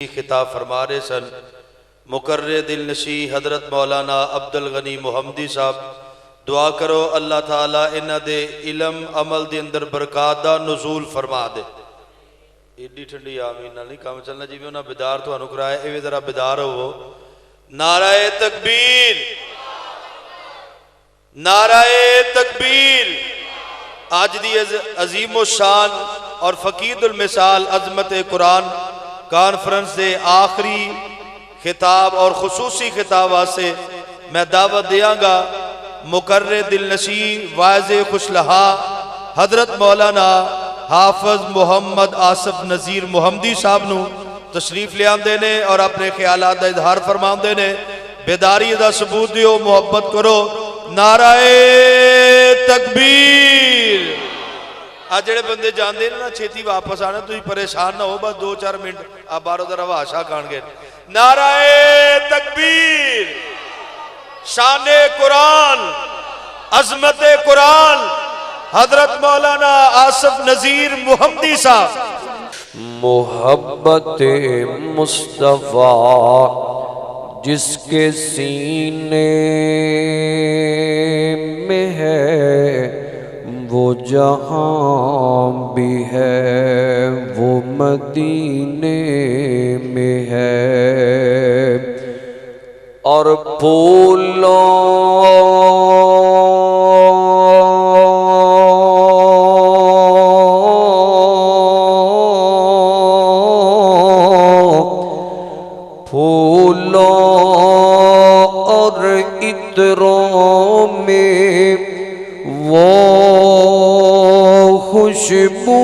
خطاب فرما رہے سن مقرر دل نشی حضرت مولانا عبدالغنی محمدی صاحب دعا کرو اللہ تعالیٰ انہ دے علم عمل دے اندر برکات دا نزول فرما دے. ایڈی ٹھنڈی آمین نہ نہیں کام چلنا جی میں انہاں بیدار تو انہوں کرائے ایوے ذرا بیدار ہو. نعرہ تکبیر، نعرہ تکبیر. آج دی عظیم و شان اور فقید المثال عظمت قرآن کانفرنس دے آخری خطاب اور خصوصی خطاب واسطے میں دعوت دیاں گا مقرر دل نشی واعظ خوش لہا حضرت مولانا حافظ محمد آصف نذیر محمدی صاحب نو تشریف لے آن دینے اور اپنے خیالات دا اظہار فرمان دینے. بیداری دا ثبوت دیو، محبت کرو. نعرہ تکبیر. آج جڑے بندے جان دے نا چھیتی واپس آنا تو ہی پریشان نہ ہو، بس 2-4 منٹ آپ بارو در آواشا کان گے. نعرہ تکبیر. شان قرآن، عظمت قرآن حضرت مولانا آصف نذیر محمدی صاحب. محبت مصطفیٰ جس کے سینے میں ہے وہ جہاں بھی ہے، وہ مدینے میں ہے. اور پھولوں اور عطروں میں وہ خوشبو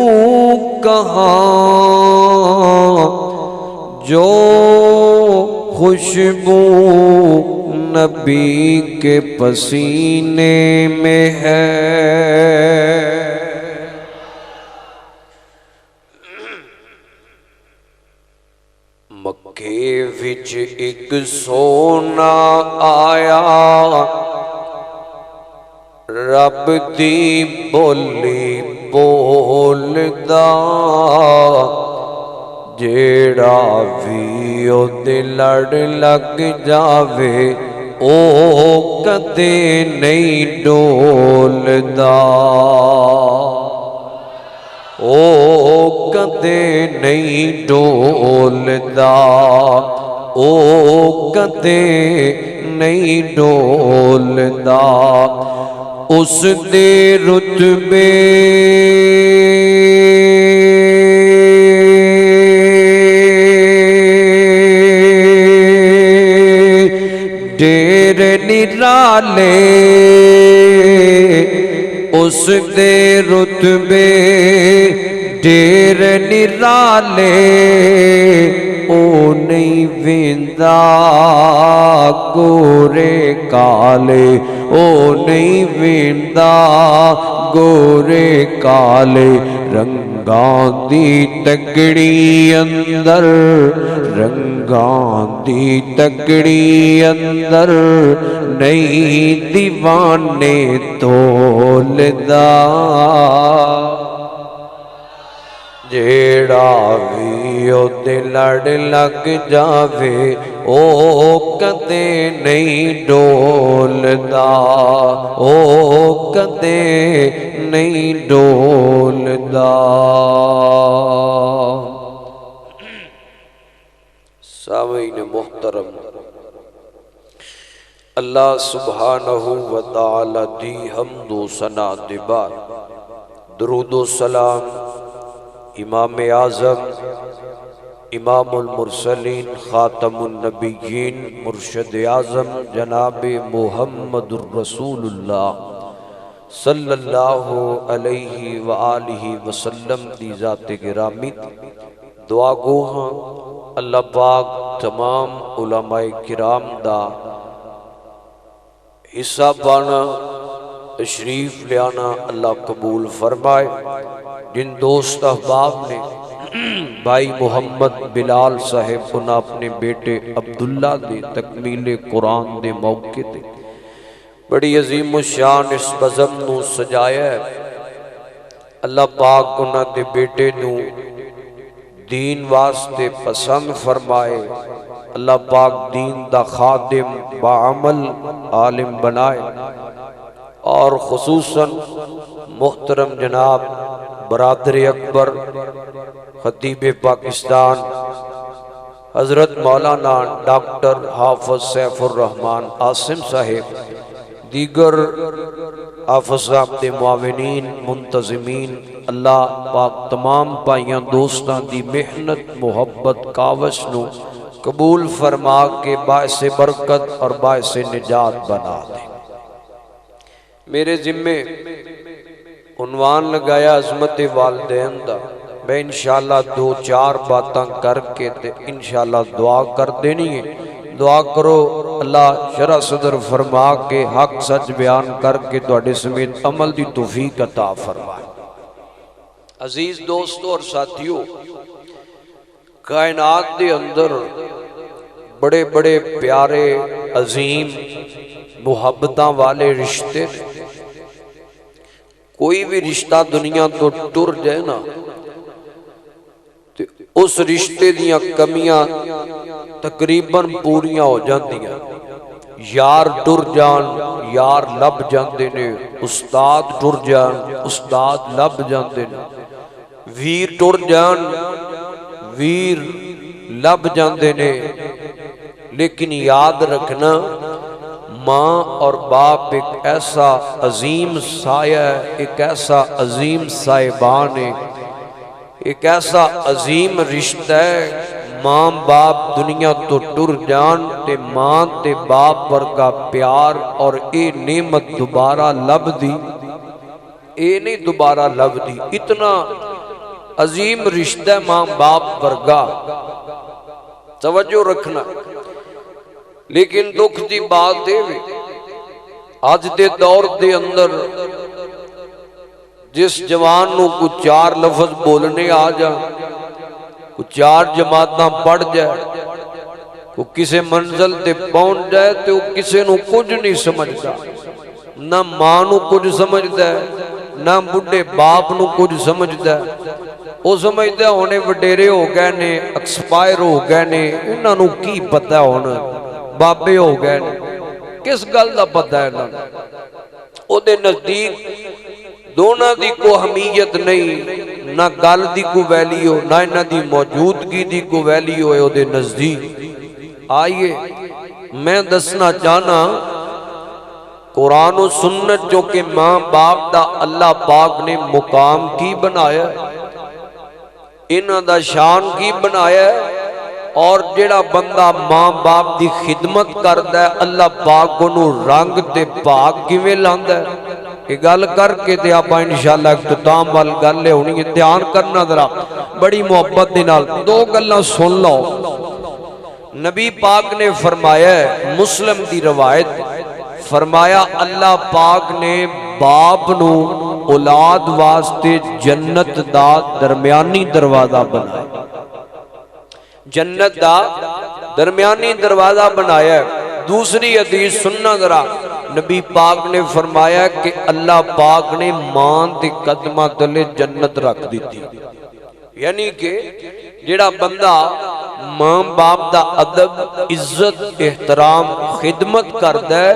کہاں جو خوشبو نبی کے پسینے میں ہے. مکے وچ ایک سونا آیا رب دی بولی بولدا، جیڑا بھی او دے لڑ لگ جاوے او کدے نہیں ڈولدا، او کدے نہیں ڈولدا، او کدے نہیں ڈولدا. اس دے رتبے ڈیر نرالے، اس دے رتبے ڈیر نرالے، او نہیں ویندا گورے کالے، او نہیں ویندا گورے کالے. رنگاں دی تکڑی اندر، رنگاں دی تکڑی اندر نہیں دیوانے تولدا، جیڑا بھی او دے لڑ لگ جاوے او کدے نہیں ڈولدا، او کدے نہیں ڈولدا. سامعین محترم، اللہ سبحانہ و تعالی دی حمد و ثنا دے بعد درود و سلام امام اعظم امام المرسلین خاتم النبیین مرشد اعظم جناب محمد الرسول اللہ صلی اللہ علیہ وآلہ وسلم دی ذات گرامی دعا گو ہاں اللہ پاک تمام علماء کرام دا حصہ بانا تشریف لے آنا اللہ قبول فرمائے. جن دوست احباب نے بھائی محمد بلال صاحب انہاں اپنے بیٹے عبداللہ دے تکمیل قرآن دے موقع تے بڑی عظیم و شان اس بزم نو سجایا ہے. اللہ پاک انہاں دے بیٹے نو دین واسطے پسند فرمائے، اللہ پاک دین دا خادم بعمل عالم بنائے، اور خصوصاً محترم جناب برادر اکبر خطیب پاکستان حضرت مولانا ڈاکٹر حافظ سیف الرحمان عاصم صاحب، دیگر حافظ صاحب دے معاونین منتظمین، اللہ پاک تمام بھائیاں دوستاں دی محنت محبت کاوش نو قبول فرما کے باعث برکت اور باعث نجات بنا دے۔ میرے ذمے عنوان لگایا عظمت والدین دا، میں انشاءاللہ دو چار باتاں کر کے تے انشاءاللہ دعا کر دینی ہے۔ دعا کرو اللہ شرح صدر فرما کے حق سچ بیان کر کے تواڈے سمیت عمل دی توفیق عطا فرمائے۔ عزیز دوستو اور ساتھیو، کائنات دے اندر بڑے بڑے پیارے عظیم محبتاں والے رشتے، کوئی بھی رشتہ دنیا تو ٹر جائے نا تو اس رشتے دیاں کمیاں تقریباً پوریاں ہو جاندیاں۔ یار ٹر جان یار لب جاندے نے، استاد ٹر جان استاد لب جاندے نے، ویر ٹر جان ویر لب جاندے نے، لیکن یاد رکھنا ماں اور باپ ایک ایسا عظیم سایہ ہے، ایک ایسا عظیم صاحبان ہے، ایک ایسا عظیم رشتہ ہے۔ ماں باپ دنیا تو ٹر جان تے ماں تے باپ ورگا پیار اور اے نعمت دوبارہ لب دی، اے نہیں دوبارہ لب دی، اتنا عظیم رشتہ ہے ماں باپ ورگا، توجہ رکھنا۔ لیکن دکھ دی بات ہے آج دے دور دے اندر جس جوان نو کو چار لفظ بولنے آ جا، کو چار جماعتاں پڑھ جائے، کو کسے منزل تے پہنچ جائے تو کسے نو کچھ نہیں سمجھتا، نہ ماں نو کچھ سمجھتا ہے نہ بڑھے باپ نو کچھ سمجھتا ہے۔ وہ سمجھتا ہے ہونے وڈیرے ہو گئے نے، ایکسپائر ہو گئے نے، انہاں نو کی پتہ ہونا، بابے ہو گئے نے، کس گل دا پتہ ہے نا۔ او دے نزدیک دونوں دی کو اہمیت نہیں، نہ گل دی کو ویلیو نہ انہاں دی موجودگی دی کو ویلیو ہے او دے نزدیک۔ آئیے میں دسنا چاہنا قرآن و سنت جو کہ ماں باپ دا اللہ پاک نے مقام کی بنایا ہے، انہاں دا شان کی بنایا ہے، اور جڑا بندہ ماں باپ دی خدمت کردا ہے اللہ پاک انہوں رنگ تے پاک کیویں لاندا ہے۔ یہ گل کر کے تے آپ انشاءاللہ اختتام وال گل لے ہونی ہے، دھیان کرنا ذرا بڑی محبت دے نال دو گلاں سن لو۔ نبی پاک نے فرمایا ہے، مسلم دی روایت، فرمایا اللہ پاک نے باپ نو اولاد واسطے جنت دا درمیانی دروازہ بنایا، جنت دا درمیانی دروازہ بنایا ہے۔ دوسری حدیث سننا ذرا، نبی پاک نے فرمایا کہ اللہ پاک نے ماں دے قدمہ تلے جنت رکھ دیتی، یعنی کہ جڑا بندہ ماں باپ دا ادب عزت احترام خدمت کردا ہے،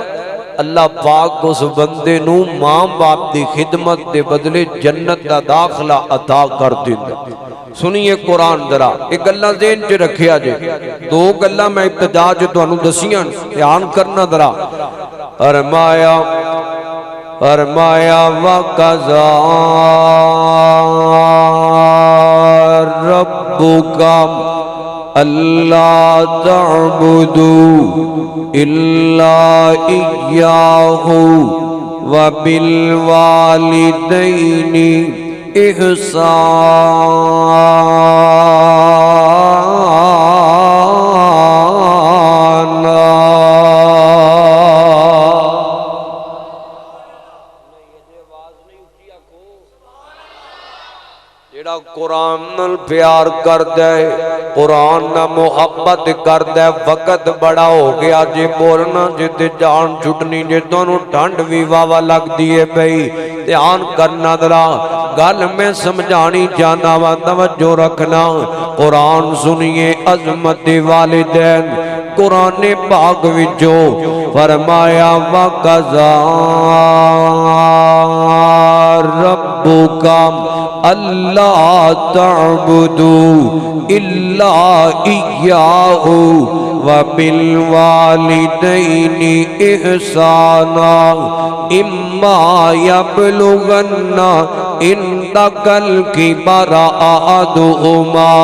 اللہ پاک اس بندے نو ماں باپ دی خدمت دے بدلے جنت دا داخلہ عطا کر دیندا۔ سنیے قرآن ذرا ایک گلاں ذہن چ رکھیا جے، دو گلاں میں ابتدا چ تانوں دسیاں، دھیان کرنا ذرا۔ فرمایا وَقَضَىٰ رَبُّكَ أَلَّا تَعْبُدُوا إِلَّا إِيَّاهُ وَبِالْوَالِدَيْنِ إِحْسَانًا۔ جڑا قرآن نال پیار کردا ہے قرآن نہ محبت کردہ وقت بڑا ہو گیا جے بولنا جے تے جان چھٹنی جے دونوں ٹھنڈ بھی واوا لگ دیئے بھئی دھیان کرنا درا گل میں سمجھانی جانا و توجہ رکھنا قرآن سنیے عظمت والدین قرآن پاک وچوں فرمایا وَقَضَى رَبُّكَ أَلَّا تَعْبُدُوا إِلَّا إِيَّاهُ وَبِالْوَالِدَيْنِ إِحْسَانًا إِمَّا يَبْلُغَنَّ عِندَكَ الْكِبَرَ أَحَدُهُمَا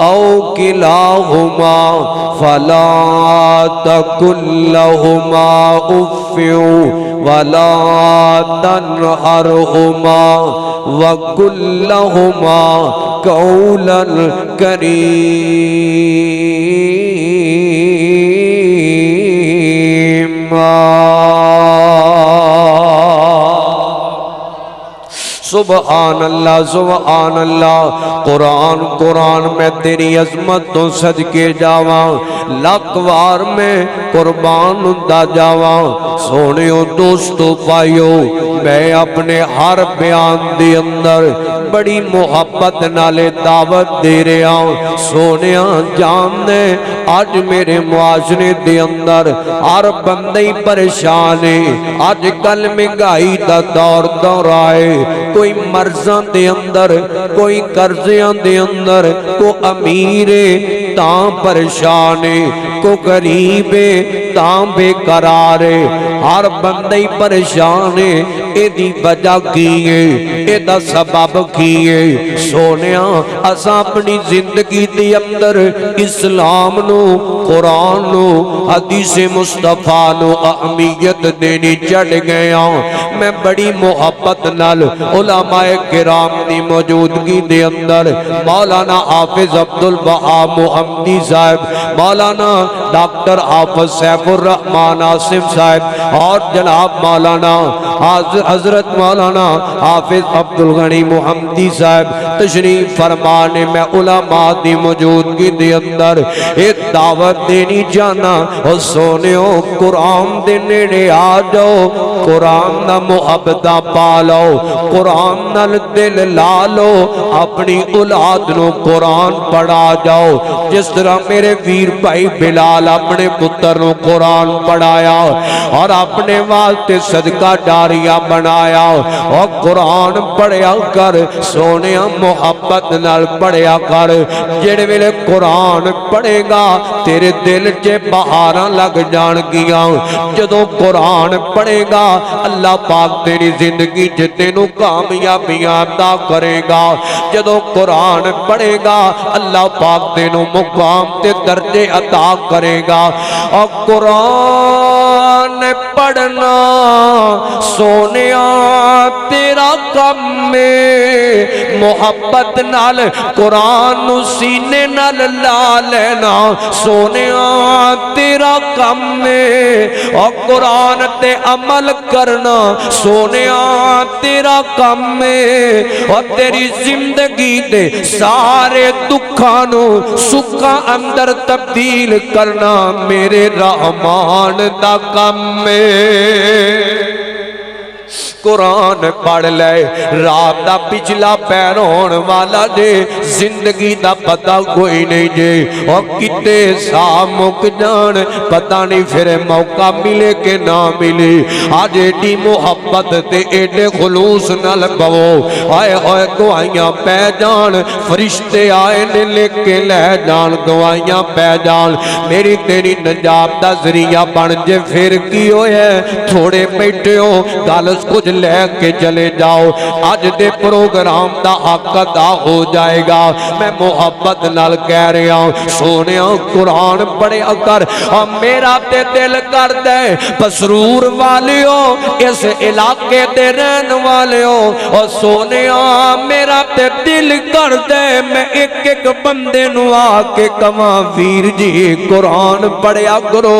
أَوْ كِلَاهُمَا فَلَا تَقُل لَّهُمَا أُفٍّ وَلَا تَنْهَرْهُمَا وَقُل لَّهُمَا قَوْلًا كَرِيمًا سبحان اللہ قرآن قرآن میں تیری عظمت تو صدقے جاواں لاکھ وار میں قربان دا جاواں سونیو دوستو پائیو میں اپنے ہر بیان دے اندر بڑی محبت نالے دعوت دے رہا ہوں سونیا جان دے آج میرے معاشرے دے اندر ہر بندے پریشان ہے آج کل مہنگائی دا دور آئے کوئی مرزاں دے اندر کوئی قرضیاں دے اندر کو امیر تاں پریشان کو غریب تاں بے قرار ہر بندے پریشان اے دی وجہ کی ہے اے دا سبب کی ہے سونیا اساں اپنی زندگی دے اندر اسلام نو قرآن نو حدیث مصطفیٰ نو اہمیت دینی چڑھ گیا میں بڑی محبت نال علماء کرام دی موجودگی دے اندر مولانا حافظ عبدالبہا محمدی صاحب مولانا ڈاکٹر حافظ سیف الرحمن آصف صاحب اور جناب مولانا حضرت مولانا حافظ عبدالغنی محمدی صاحب تشریف فرمانے میں علماء دی موجودگی دے اندر ایک دعوت دینی جانا اور سونیو قرآن دے نیڑے آ جاؤ قرآن نہ محبتہ پالو قرآن نال دل لالو اپنی اولاد نو قرآن پڑھا جاؤ جس طرح میرے ویر بھائی بلال اپنے پتر نو قرآن پڑھایا اور اپنے واسطے صدقہ جاریہ بنایا اور قرآن پڑھیا کر سونیا محبت نال پڑھیا کر جڑے ویلے قرآن پڑھے گا تیرے دل چے بہاراں لگ جان گیاں جدوں قرآن پڑھے گا اللہ پاک تیری زندگی چ تینوں کامیابیاں عطا کرے گا جدوں قرآن پڑھے گا اللہ پاک تینوں مقام تے درجے عطا کرے گا اور قرآن پڑھنا سونیا تیرا کم میں محبت نال قرآن سینے نال لا لینا سونیا تیرا کم میں اور قرآن تے عمل کرنا سونیا تیرا کم میں اور تیری زندگی دے سارے دکھانوں سکھا اندر تبدیل کرنا میرے رحمان دا کم میں قرآن پڑھ لے رات دا پچھلا پیر ہون والا جے زندگی دا پتہ کوئی نہیں جے اور کتے سا مک جان پتہ نہیں پھر موقع ملے کہ نہ ملے آج ایڈی محبت تے ایڈے خلوص نال بہو آئے ہوئے دعائیاں پہ جان فرشتے آئے نے لے کے لے جان دعائیاں پہ جان میری تیری نجات دا ذریعہ بن جے پھر کی ہوئے تھوڑے بیٹھے ہو گالس کچھ لے کے چلے جاؤ آج دے پروگرام دا حق ادا ہو جائے گا میں محبت نال کہہ رہا ہوں سونیا قرآن پڑھے کر اور میرا تے دل کر دے پسرور والیو اس علاقے دے رہن والیو اور سونیا میرا تے دل کر دے میں ایک ایک بندے نو آ کے کما ویر جی قرآن پڑھیا کرو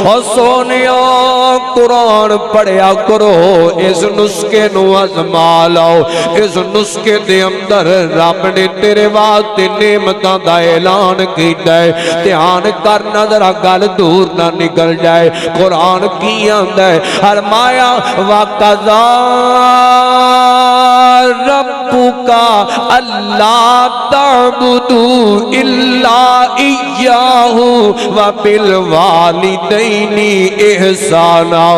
اور سونیا قرآن پڑھیا کرو اس نسخے نو ازما لو. اس نسخے دے اندر رب نے تیرے واسطے نعمتاں دا اعلان کیتا ہے. دھیان کرنا ذرا گل دور نہ نکل جائے. قرآن کی آندا ہے فرمایا وَقَضَىٰ رَبُّكَ أَلَّا تَعْبُدُوا إِلَّا إِيَّاهُ وَبِالْوَالِدَيْنِ إِحْسَانًا.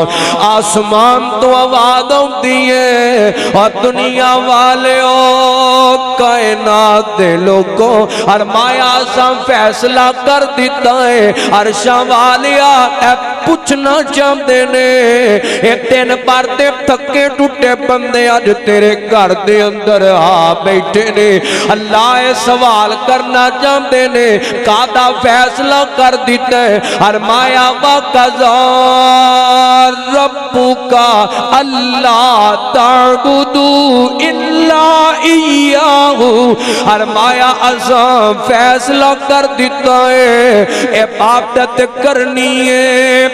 آسمان تو آواز ہوتی ہے اور دنیا والوں کائنات دے لوگوں فرمایا سا فیصلہ کر دیتا ہے. عرشاں والیا اے پوچھنا چاہتے نے اے تین بار دے تھکے ٹوٹے بندے اج تیرے گھر دے اندر آ بیٹھے نے. اللہ اے سوال کرنا چاہتے نے کادا فیصلہ کر دیتا ہے. فرمایا وَقَضَىٰ رَبُّكَ أَلَّا تَعْبُدُوا إِلَّا إِيَّاهُ. فرمایا اساں فیصلہ کر دیتا ہے عبادت کرنی ہے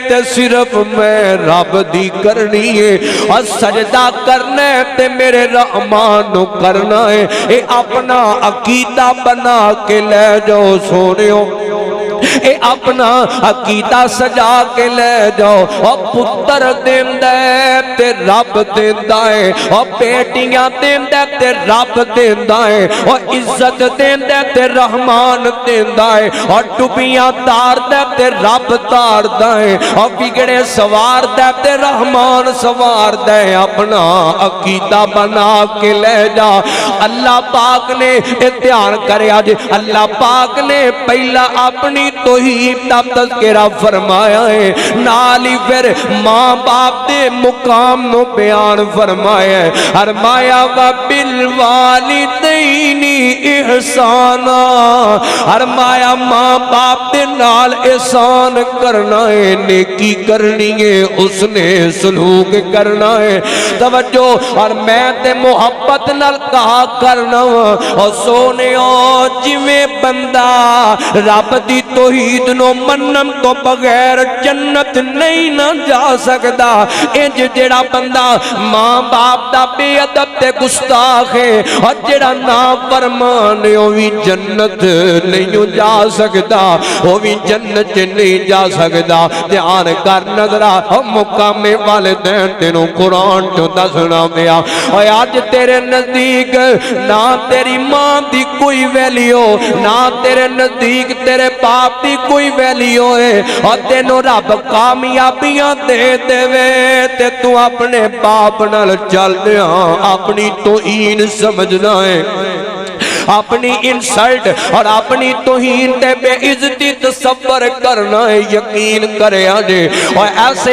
تے صرف میں رب دی کرنی ہے اور سجدہ کرنا ہے تے میرے رحمان نو کرنا ہے. اے اپنا عقیدہ بنا کے لے جاؤ سونیو. اے اپنا عقیدہ سجا کے لے جاؤ. اور پتر دیندا ہے تے رب دیندا ہے اور بیٹیاں دیندا ہے تے رب دیندا ہے اور عزت دیندا ہے تے رحمان دیندا ہے اور ڈوبیاں تاردا ہے تے رب تاردا ہے اور بگڑے سواردا ہے تے رحمان سواردا ہے. اپنا عقیدہ بنا کے لے جا. اللہ پاک نے دھیان کریا جی اللہ پاک نے پہلا اپنی توحید دا تذکرہ فرمایا ہے نالی پھر ماں باپ دے مقام نو بیان فرمایا ہے. فرمایا وَبِالْوَالِدَيْنِ احسانا. فرمایا ماں باپ دے نال احسان کرنا ہے نیکی کرنی ہے اس نے سلوک کرنا ہے. توجہ اور میں تے محبت نال کہا کرنا اور سونے جویں بندہ رب دی توحید نو منن تو بغیر جنت نہیں نہ جا سکدا. انج جڑا بندہ ماں باپ دا بے ادب تے گستاخ ہے اور جڑا نافرمان ہے او وی جنت نہیں جا سکدا او وی جنت نہیں جا سکدا. دھیان کر نظرا مقام والدین تینوں قرآن تو دسنا پیا. اور اج تیرے نزدیک نہ تیری ماں دی کوئی ویلیو نہ تیرے نزدیک تیرے باپ دی کوئی ویلیو ہے اور تینوں رب کامیابیاں دے دے وے تے تو اپنے باپ نال چل دیا اپنی توہین سمجھنا ہے اپنی انسلٹ اور اپنی توہین تے بے عزتی تصور کرنا ہے. یقین کرے آجے اور ایسے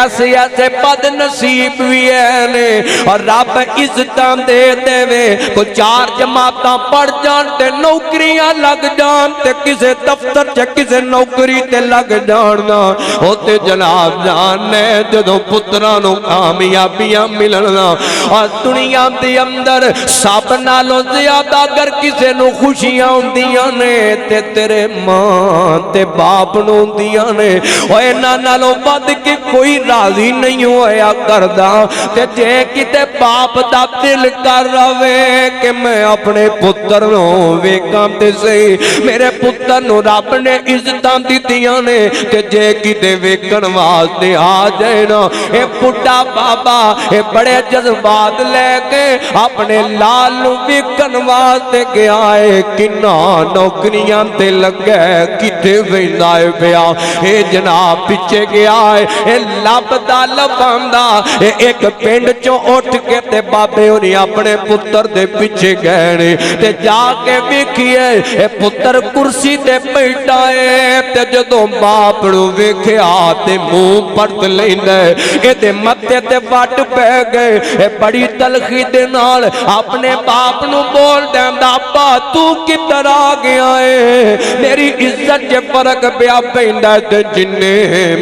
ایسے بد نصیب بھی ہے اور رب عزتاں دے دے وے. کو 4 جماعتاں پڑھ جان تے نوکریاں لگ جان تے کسے دفتر چ کسے نوکری تے لگ جاننا ہوتے جناب جاننے جدوں پتراں نو کامیابیاں ملنا. اور دنیا دے اندر سب نالوں زیادہ اگر کسے نو خوشیاں ہوندیاں نے تے تیرے ماں تے باپ نو ہوندیاں نے. اوے انہاں نالوں ود کے کوئی راضی نہیں ہویا کردا تے جے کتے باپ دا دل کر رہے کہ میں اپنے پتر نو ویکھاں تے صحیح میرے پتر نو رب نے عزتاں دتیاں نے تے جے کتے ویکھن واسطے آ جائے نا اے بڈھا بابا اے بڑے جذبات لے کے اپنے لال نو ویکھن واسطے گیا ہے کنا نوکریاں تے لگے کتے ویندا ہے پیا. اے جناب پیچھے گیا ہے اے لبدا لباندا اے ایک پنڈ چوں اٹھ کے تے بابے ہوری اپنے پتر دے پیچھے گئے نے تے جا کے ویکھیے اے پتر کرسی تے بیٹھا ہے تے جدوں باپ نو ویکھیا تے منہ پرت لیندا ہے اے تے متے تے وٹ پے گئے. اے بڑی تلخی دے نال اپنے باپ نو بول دیندا ابا تو کدھر آ گیا ہے میری عزت جے فرق پیا پیندا تے جننے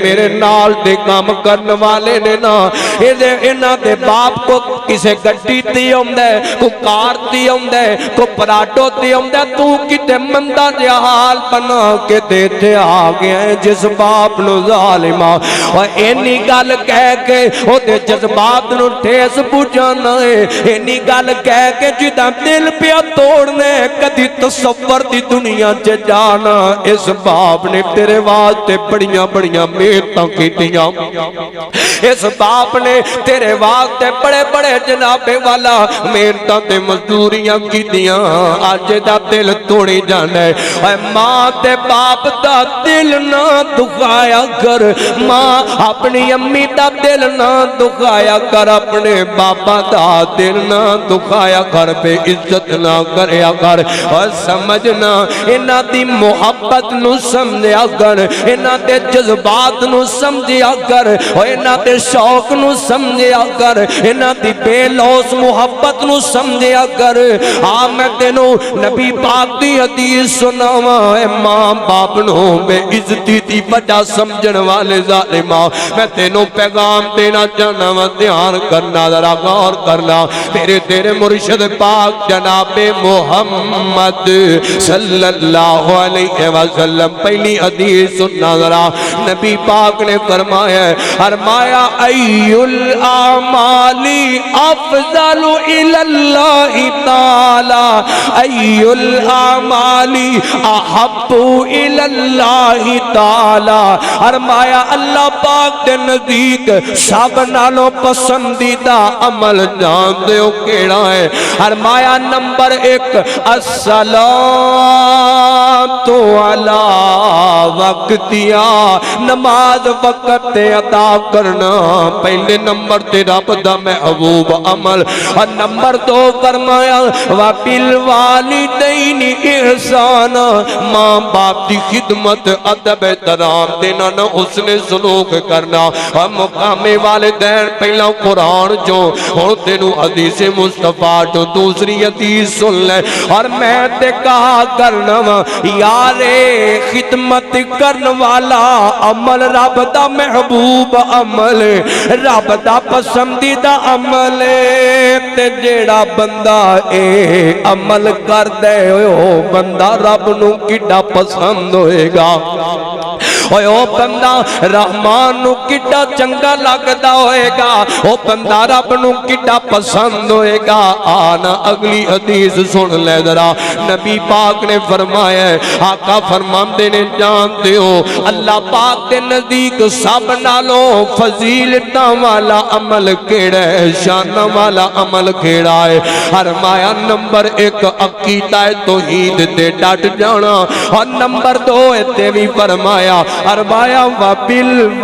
میرے نال دے کام کرن والے نے نا انہاں دے باپ کو کسے گڈی تے آوندا ہے کوئی کار تے آوندا ہے کوئی پراڈو تے آوندا ہے تو کتے مندا جہا حال بنا کے تے آ گیا ہے جس باپ نو ظالما اور اینی گل کہہ کے او دے جذبات نو ٹھیس پہنچانا ہے اینی گل کہہ کے جدا دل پیا توڑنے کدی تصور دی دنیا چ جانا اس باپ نے تیرے واسطے بڑیاں بڑیاں محنتاں کیتیاں اس باپ نے تیرے واسطے بڑے بڑے جنابے والا محنتاں تے مزدوریاں کیتیاں اج دا دل توڑی جانا ہے اے ماں تے باپ دا دل نہ دکھایا کر ماں اپنی امی دا دل نہ دکھایا کر اپنے باپا دا دل نہ دکھایا کر بے عزت نہ کریا کر اور سمجھنا انہاں دی محبت نو سمجھیا کر انہاں دے جذبات نو سمجھیا کر اور انہاں دے شوق نو سمجھیا کر انہاں دی بے لوس محبت نو سمجھیا کر میں تینوں نبی پاک دی حدیث سناواں اے ماں باپ نو بے عزتی دی وجہ سمجھن والے ظالما میں تینوں پیغام دینا چاہنا وا دھیان کرنا ذرا غور کرنا تیرے مرشد پاک جناب محمد صلی اللہ علیہ وسلم پہلی حدیث سننا ذرا نبی پاک نے فرمایا ای الاعمال افضل الی اللہ تعالی ای الاعمال احب الی اللہ تعالی فرمایا اللہ پاک دے نزدیک سب نالوں پسندیدہ عمل جان دیو کیڑا ہے فرمایا نمبر 1 الصلاۃ علی وقتیا نماز وقت تے ادا کرنا پہلے نمبر تے رب دا محبوب عمل اور نمبر 2 فرمایا وبالوالدین احسانا ماں باپ دی خدمت ادب احترام دینا نہ حسن سلوک کرنا اور مقام والدین پہلا قرآن جو اور تینوں حدیث مصطفیٰ جو دوسری حدیث سن لے اور میں تے کہا کرنا یارے خدمت کرن والا عمل رب دا محبوب عمل رب دا پسندیدہ عمل تے جیڑا بندہ اے عمل کر دے او بندہ رب نو کڈا پسند ہوئے گا او بندہ رحمان نو کڈا چنگا لگدا ہوئے گا او بندہ رب نو کڈا پسند ہوئے گا آنا اگلی حدیث سن لے ذرا نبی پاک نے فرمایا ہے آقا فرماندے نے جانتے ہو اللہ پاک دے نزدیک سب نالوں فضیلتاں والا عمل کیڑا ہے شان والا عمل کیڑا ہے فرمایا نمبر 1 عقیدہ توحید تے ڈٹ جانا اور نمبر 2 تے بھی فرمایا فرمایا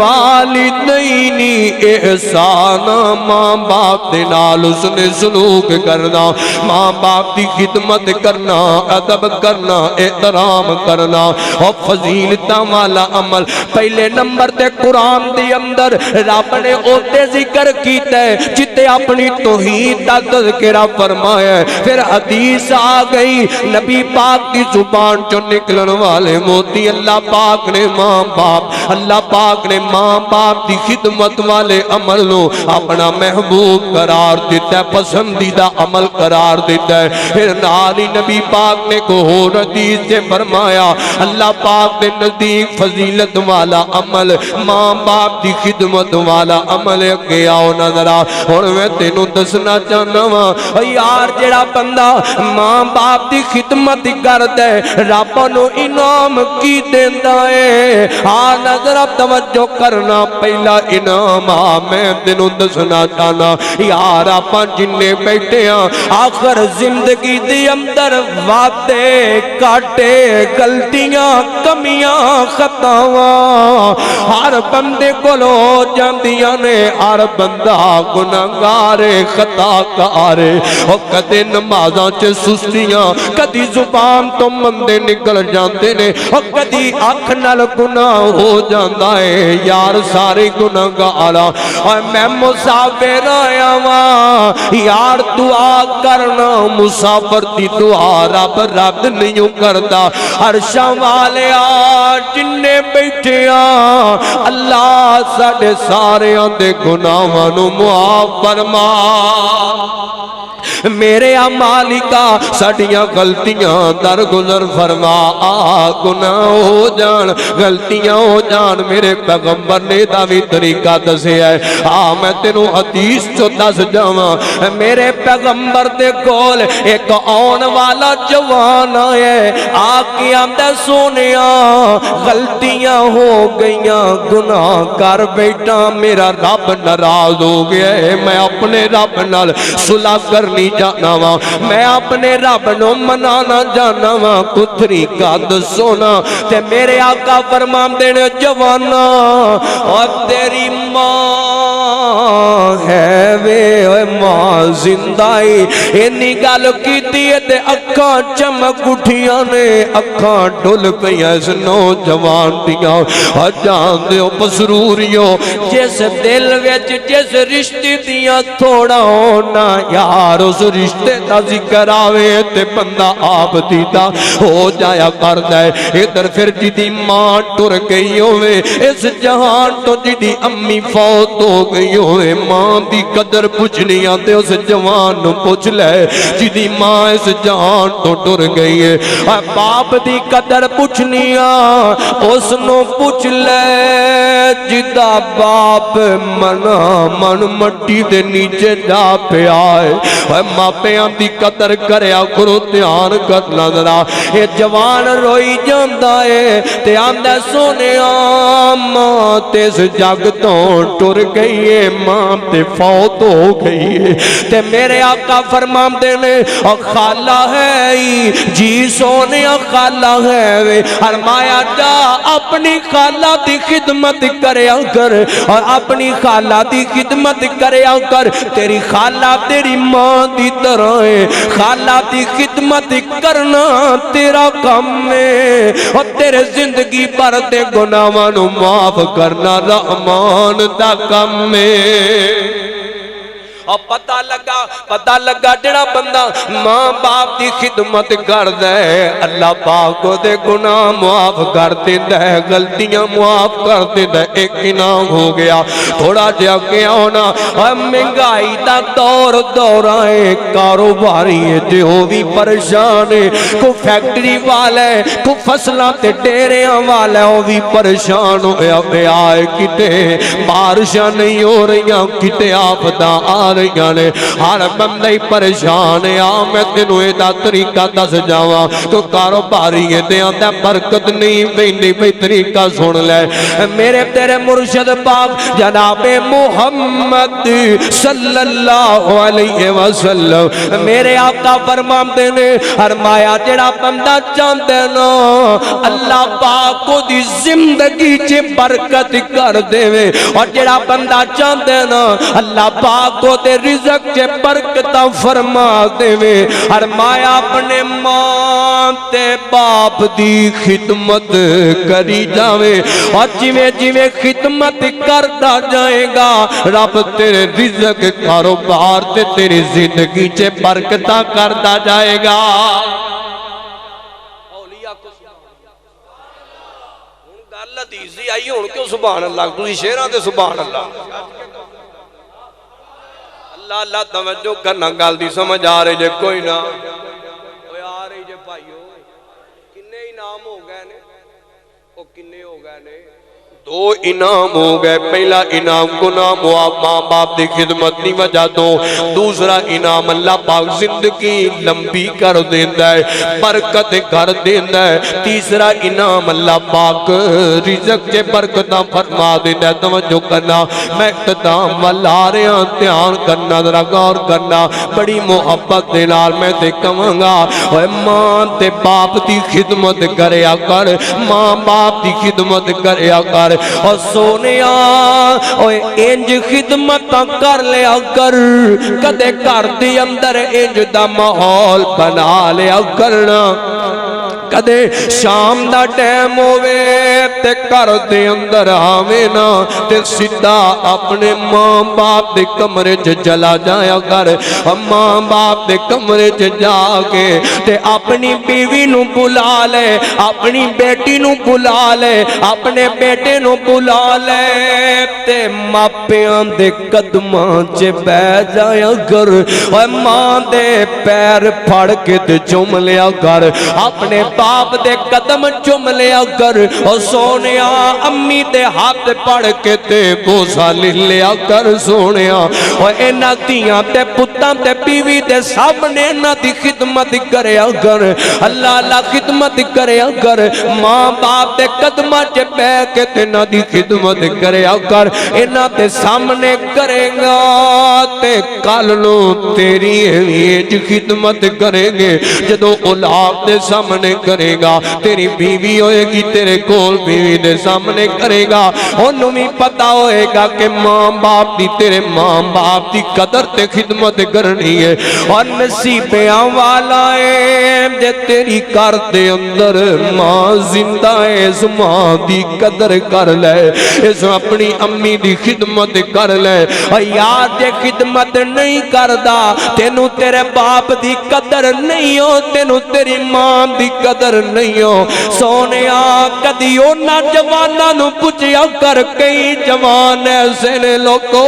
وبالوالدین احسانا ماں باپ دے نال حسن سلوک کرنا ماں باپ دی خدمت کرنا ادب کرنا احترام کرنا اور فضیلتاں والا عمل پہلے نمبر تے قرآن دے اندر رب نے اوتے ذکر کیتا ہے جتے اپنی توحید دا تذکرہ فرمایا ہے پھر حدیث آ گئی نبی پاک کی زبان جو نکلن والے موتی اللہ پاک نے ماں باپ اللہ پاک نے ماں باپ دی خدمت والے عمل نو اپنا محبوب قرار دیتا ہے پسندیدہ عمل قرار دیتا ہے پھر نالی نبی پاک نے کو حدیث سے فرمایا اللہ پاک نے نزدیک فضیلت والا عمل ماں باپ دی خدمت والا عمل اگے آؤ نظرہ اور میں تینوں دسنا چاہنا وا یار جڑا بندہ ماں باپ دی خدمت کر دے رب نو انعام کی دیندا ہے نظر توجہ کرنا پہلا انعام میں تینوں دسنا چاہنا یار آپ جننے بیٹھے ہیں آخر زندگی دی اندر وعدے کاٹے غلطیاں کمیاں خطاواں ہر بندے کو لو جاندیاں نے ہر بندہ گناہگار خطا کار او کدے نمازاں چ سستیاں کدی زبان تو مندے نکل جاندے نے او کدی اکھ نال گناہ ہو جاندہ ہے یار سارے گناہگار اور میں مسافر آیا ہاں یار دعا کرنا مسافر دی دعا رب رد نہیں کرتا عرشاں والے جننے بیٹھے ہاں اللہ ساڈے ساریاں دے گناہاں نو معاف فرما میرے مالکا ساڈیاں غلطیاں درگزر فرما گناہ ہو جان غلطیاں ہو جان میرے پیغمبر نے دا بھی طریقہ دسے ہے میں تینوں حدیث چو دس جاواں میرے پیغمبر دے کول ایک آن والا جوان ہے کے آندے سونیا غلطیاں ہو گئیاں گناہ کر بیٹا میرا رب ناراض ہو گیا ہے میں اپنے رب نال صلح کرنی جانا وا میں اپنے رب نو منانا جانا وا کتری کا دسونا تے میرے آقا فرمان دینے جوانا اور تیری ماں ہے وے ماں زندائی اینی گل کی دیئے تے اکھاں چمک اٹھیاں نے اکھاں ڈھل گئی اس نوجوان دیاں جان دیو مسروریو جس دل وچ جس رشتے دیاں تھوڑا ہونا یار اس رشتے دا ذکر آوے تے بندہ آپ دیتا ہو جایا کر دے ادھر پھر جدی ماں ٹر گئی ہوئے اس جہان تو جدی امی فوت ہو گئی ہوئے ماں دی قدر پوچھنی آتے اس جوان نو پوچھ لے جدی ماں اس جہان تو ٹر گئی ہے باپ دی قدر پوچھنی اس نو پوچھ لے جدا باپ منا من مٹی دے نیچے جا پہ آئے ماپیاں دی قدر کریا کرو دھیان کرنا ذرا یہ جوان روئی جاندا ہے تے آندا سونے ماں تے اس جگ تو ٹر گئی ہے ماں تے فوت ہو گئی ہے تے میرے آقا فرماندے نے خالہ ہے جی سونے خالہ ہے وے فرمایا جا اپنی خالہ دی خدمت کریا کر اور اپنی خالہ دی خدمت کریا کر تیری خالہ تیری ماں دی طرح ہے خالہ دی خدمت کرنا تیرا کم ہے اور تیرے زندگی پر تے گناہاں نو معاف کرنا رحمان دا کم ہے اور پتہ لگا جڑا بندہ ماں باپ دی خدمت کر دے اللہ پاک کو دے گناہ معاف کر دیتا ہے غلطیاں معاف کر دیتا ہے ایک انعام ہو گیا تھوڑا جا کے ہونا اور مہنگائی دا دور آئے کاروباری ہے جو بھی پریشان ہے کو فیکٹری والا ہے کو فصلہ تے ڈیریاں والا ہے وہ بھی پریشان ہویا پہ آئے کتے بارشاں نہیں ہو رہیاں کتے آفداں آ رہیاں نے ہر بندے پریشان ہے میں تینوں ایدہ طریقہ دس جاواں تو کاروباری ہے تے آندہ برکت نہیں بینی بھئی طریقہ سن لے میرے تیرے مرشد پاک جناب محمد صلی اللہ علیہ وسلم میرے آقا فرماندے نے فرمایا جڑا بندہ چاہتے نا اللہ پاک کو دی زندگی چے برکت کر دے اور جڑا بندہ چاہتے نا اللہ پاک کو دے رزق چے برکتہ فرما دے فرمایا اپنے ماں تے باپ دی خدمت کری جاوے اور جویں خدمت کرتا جائے گا رب تیرے رزق کاروبار تے تیری زندگی چے برکتہ کرتا جائے گا گل حدیث آئی ہوں کیوں سبحان اللہ تسی شیراں تے سبحان اللہ اللہ اللہ توجہ کرنا گل دی سمجھ آ رہی جے کوئی نہ کوئی آ رہی جے بھائیو کنے انعام ہو گئے نے او کنے ہو گئے نے دو انعام ہو گئے پہلا انعام گناہ معاف ماں باپ دی خدمت نہیں وجہ دو دوسرا انعام اللہ پاک زندگی لمبی کر دیندہ ہے برکت کر دیندہ ہے تیسرا انعام اللہ پاک رزق کے برکتہ فرما دیندہ ہے توجہ کرنا میں اختتام والا رہے ہیں دھیان کرنا ذرا غور کرنا بڑی محبت دلال میں دیکھوں گا ماں تے باپ دی خدمت کریا کر ماں باپ دی خدمت کریا کر اور سونیا انج خدمت کر لیا کر کدے کر دی اندر انج دا ماحول بنا لیا کرنا کدے شام دا ٹائم ہووے تے گھر دے اندر آوے نا تے سیدھا اپنے ماں باپ دے کمرے چ چلا جایا کر ماں باپ دے کمرے چ جا کے تے اپنی بیوی نو بلا لے اپنی بیٹی نو بلا لے اپنے بیٹے نو بلا لے تے ماپیاں دے قدماں چ بیٹھ جایا کر اور ماں دے پیر پھڑ کے تے چوم لیا کر اپنے باپ دے قدم چوم لیا کر اور سونیا امی دے ہاتھ پڑ کے تے بوسا لیا کر سونیا اور اینا دیاں تے پتاں تے بیوی دے سامنے نہ دی خدمت کریا کر اللہ اللہ خدمت کریا کر ماں باپ دے قدمہ چے بے کے تے نہ دی خدمت کریا کر اینا تے سامنے کرے گا تے کالنو تیری ایج خدمت کریں گے جدو اولاد دے سامنے کرے گا تیری بیوی ہوئے گی تیرے کول بیوی دے سامنے کرے گا انہوں بھی پتا ہوئے گا کہ ماں باپ دی تیرے ماں باپ دی قدر تے خدمت کرنی ہے اور نصیبیاں والا ہے جے تیری کر دے اندر ماں زندہ ہے اس ماں دی قدر کر لے اس اپنی امی دی خدمت کر لے اور یاد جے خدمت نہیں کردہ تینوں تیرے باپ دی قدر نہیں ہو تینوں تیری ماں دی قدر نہیں ہو سونیا کدیو نہ جوانا نو پوچھیا کر کئی جوان ایسے نے لوگو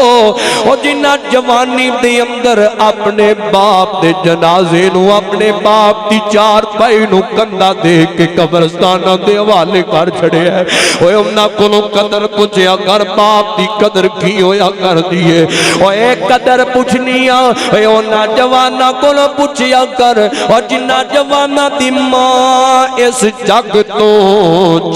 اور جنہ جوانی دے اندر اپنے باپ دے جنازے نو اپنے باپ دی چار پائی نو کندہ دے کے قبرستانہ دے حوالے کر چھڑے ہیں اوہ امنا کنو قدر پوچھیا کر باپ دی قدر کی ہویا کر دیئے اور ایک قدر پوچھنیا اوہ نا جوانا کنو پوچھیا کر اور جنہ جوانا دی ماں اس جگ تو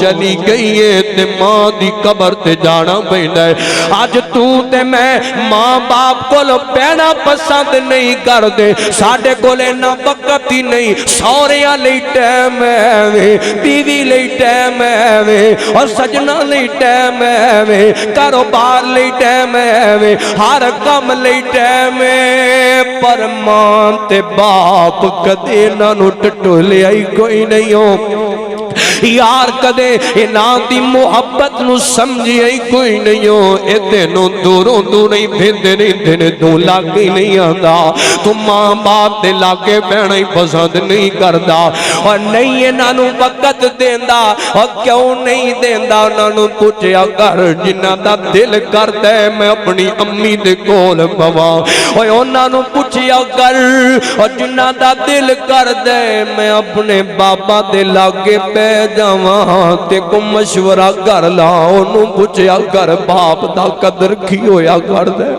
چلی گئی ہے تے ماں دی قبر تے جانا بینا ہے آج تو تے میں ماں باپ کو لو پینا پسند نہیں کر دے ساڑھے کو لینا وقت ہی نہیں سوریا لئی ٹیم ہے بیوی لئی ٹیم ہے اور سجنہ لئی ٹیم ہے کاروبار لئی ٹیم ہے ہر کم لئی ٹیم ہے پر ماں تے باپ کدے نہ نو ٹٹو لے آئی کوئی نہیں ہو یار کدے انہاں دی محبت نو سمجھی آئی کوئی نہیں ہو اے دینوں دوروں دو نہیں بھیندے نہیں دینے دو لاگی نہیں آندا تو ماں باپ دے لاگے بینا ہی پسند نہیں کردہ اور نہیں انہاں نو وقت دیندہ اور کیوں نہیں دیندہ انہاں نو پوچھیا کر جنہ دا دل کردے میں اپنی امی دے کول بوا اور انہاں نو پوچھیا کر اور جنہ دا دل کردے میں اپنے بابا دے لاگے پہ جاواں تے کو مشورہ کر لا انہوں پوچھیا کر باپ دا قدر کی ہویا کر دے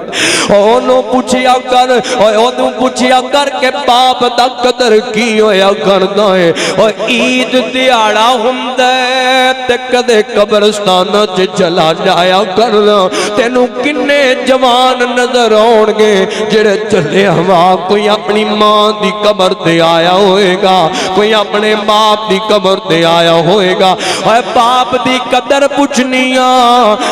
انہوں پوچھیا کر انہوں پوچھیا کر کہ باپ دا قدر کی ہویا کر دے اور عید دیاڑا ہم دے تے کدے قبرستانہ چے چلا جایا کر تینوں کنے جوان نظر آنگے جڑے چلے ہوا کوئی اپنی ماں دی قبر دے آیا ہوئے گا کوئی اپنے باپ دی قبر دے آیا ہوئے گا اے باپ دی قدر پوچھنیاں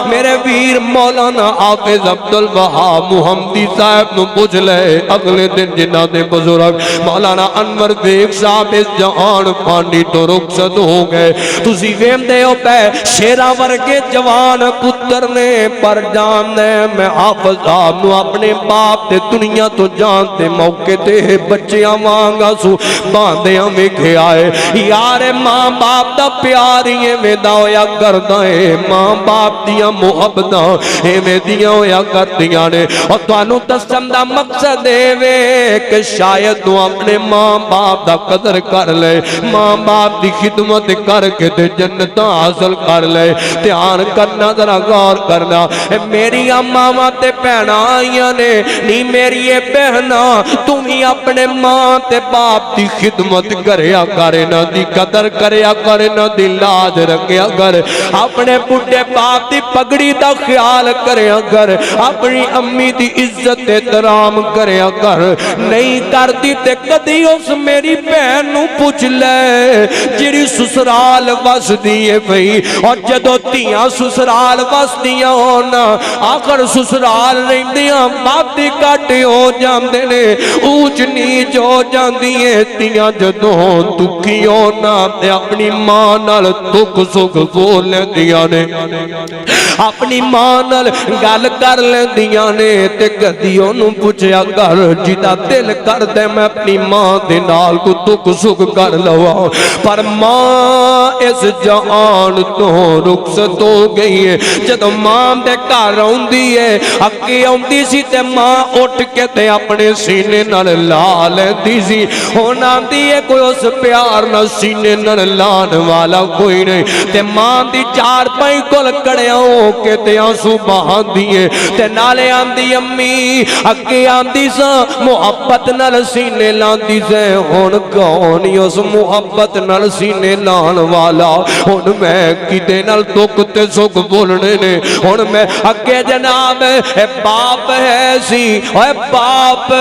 میرے ویر مولانا حافظ عبدالوہاب محمدی صاحب نو پوچھ لے اگلے دن جنہ دے بزرگ مولانا انور دیکھ صاحب اس جہان پانی تو رخصت ہو گئے تسی ویم دے ہو پہ شیرہ ورگے جوان پتر نے پر جانے میں حافظ صاحب نو اپنے باپ دے دنیا تو جانتے موقع تے بچیاں مانگا سو باندیاں میں کھے آئے یار ماں باپ دا پیاریے میں داویا کردائے ماں باپ دیا محبتاں میں دیا ہویا کردیا نے اور توانو تسم دا مقصد ہے کہ شاید تو اپنے ماں باپ دا قدر کر لے ماں باپ دی خدمت کر کے تے جنت حاصل کر لے دھیان کرنا ذرا غور کرنا میری ماما تے پہنا آئیاں نے نہیں میری بہنا تم ہی اپنے ماں تے باپ دی خدمت کریا کرے نا دی قدر کریا کرے انہاں دی لاج رکھیا کر اپنے بڈھے باپ دی پگڑی دا خیال کریا کر اپنی امی دی عزت احترام کریا کر نہیں کرتی تے کدی اس میری بہن نو پوچھ لے جڑی سسرال وس دیے بھئی اور جدو تیاں سسرال وس دیاں ہونا آخر سسرال رہندیاں باتی کاٹے ہو جاندے نے اوچ نیچ ہو جاندی ہے تیاں جدو دکھی ہونا تے اپنی ماں نال دکھ سکھ بول لیندیاں نے اپنی ماں نال گل کر لیندیاں نے تے کدی اونوں پوچھیا کر جدا دل کر دے میں اپنی ماں دے نال کو دکھ سکھ کر لواں پر ماں اس جہان تو رخصت ہو گئی ہے جدو ماں دے گھر آوندی ہے اگے آوندی سی تے ماں اٹھ کے تے اپنے سینے نال لا لیندی سی ہن آندی ہے کوئی اس پیار نال سینے نال لان والا کوئی نہیں تے ماں دی چار پائی کول کڑیا ہو کے تے آنسو بہاندی ہے تے نالے آندی امی اگے آندی سا محبت نال سینے لاندی سے ہن کون اس محبت نال سینے لان والا ہن میں کدے نال دکھ تے سکھ بولنے نے ہن میں اگے جناب اے باپ ہے سی اے باپ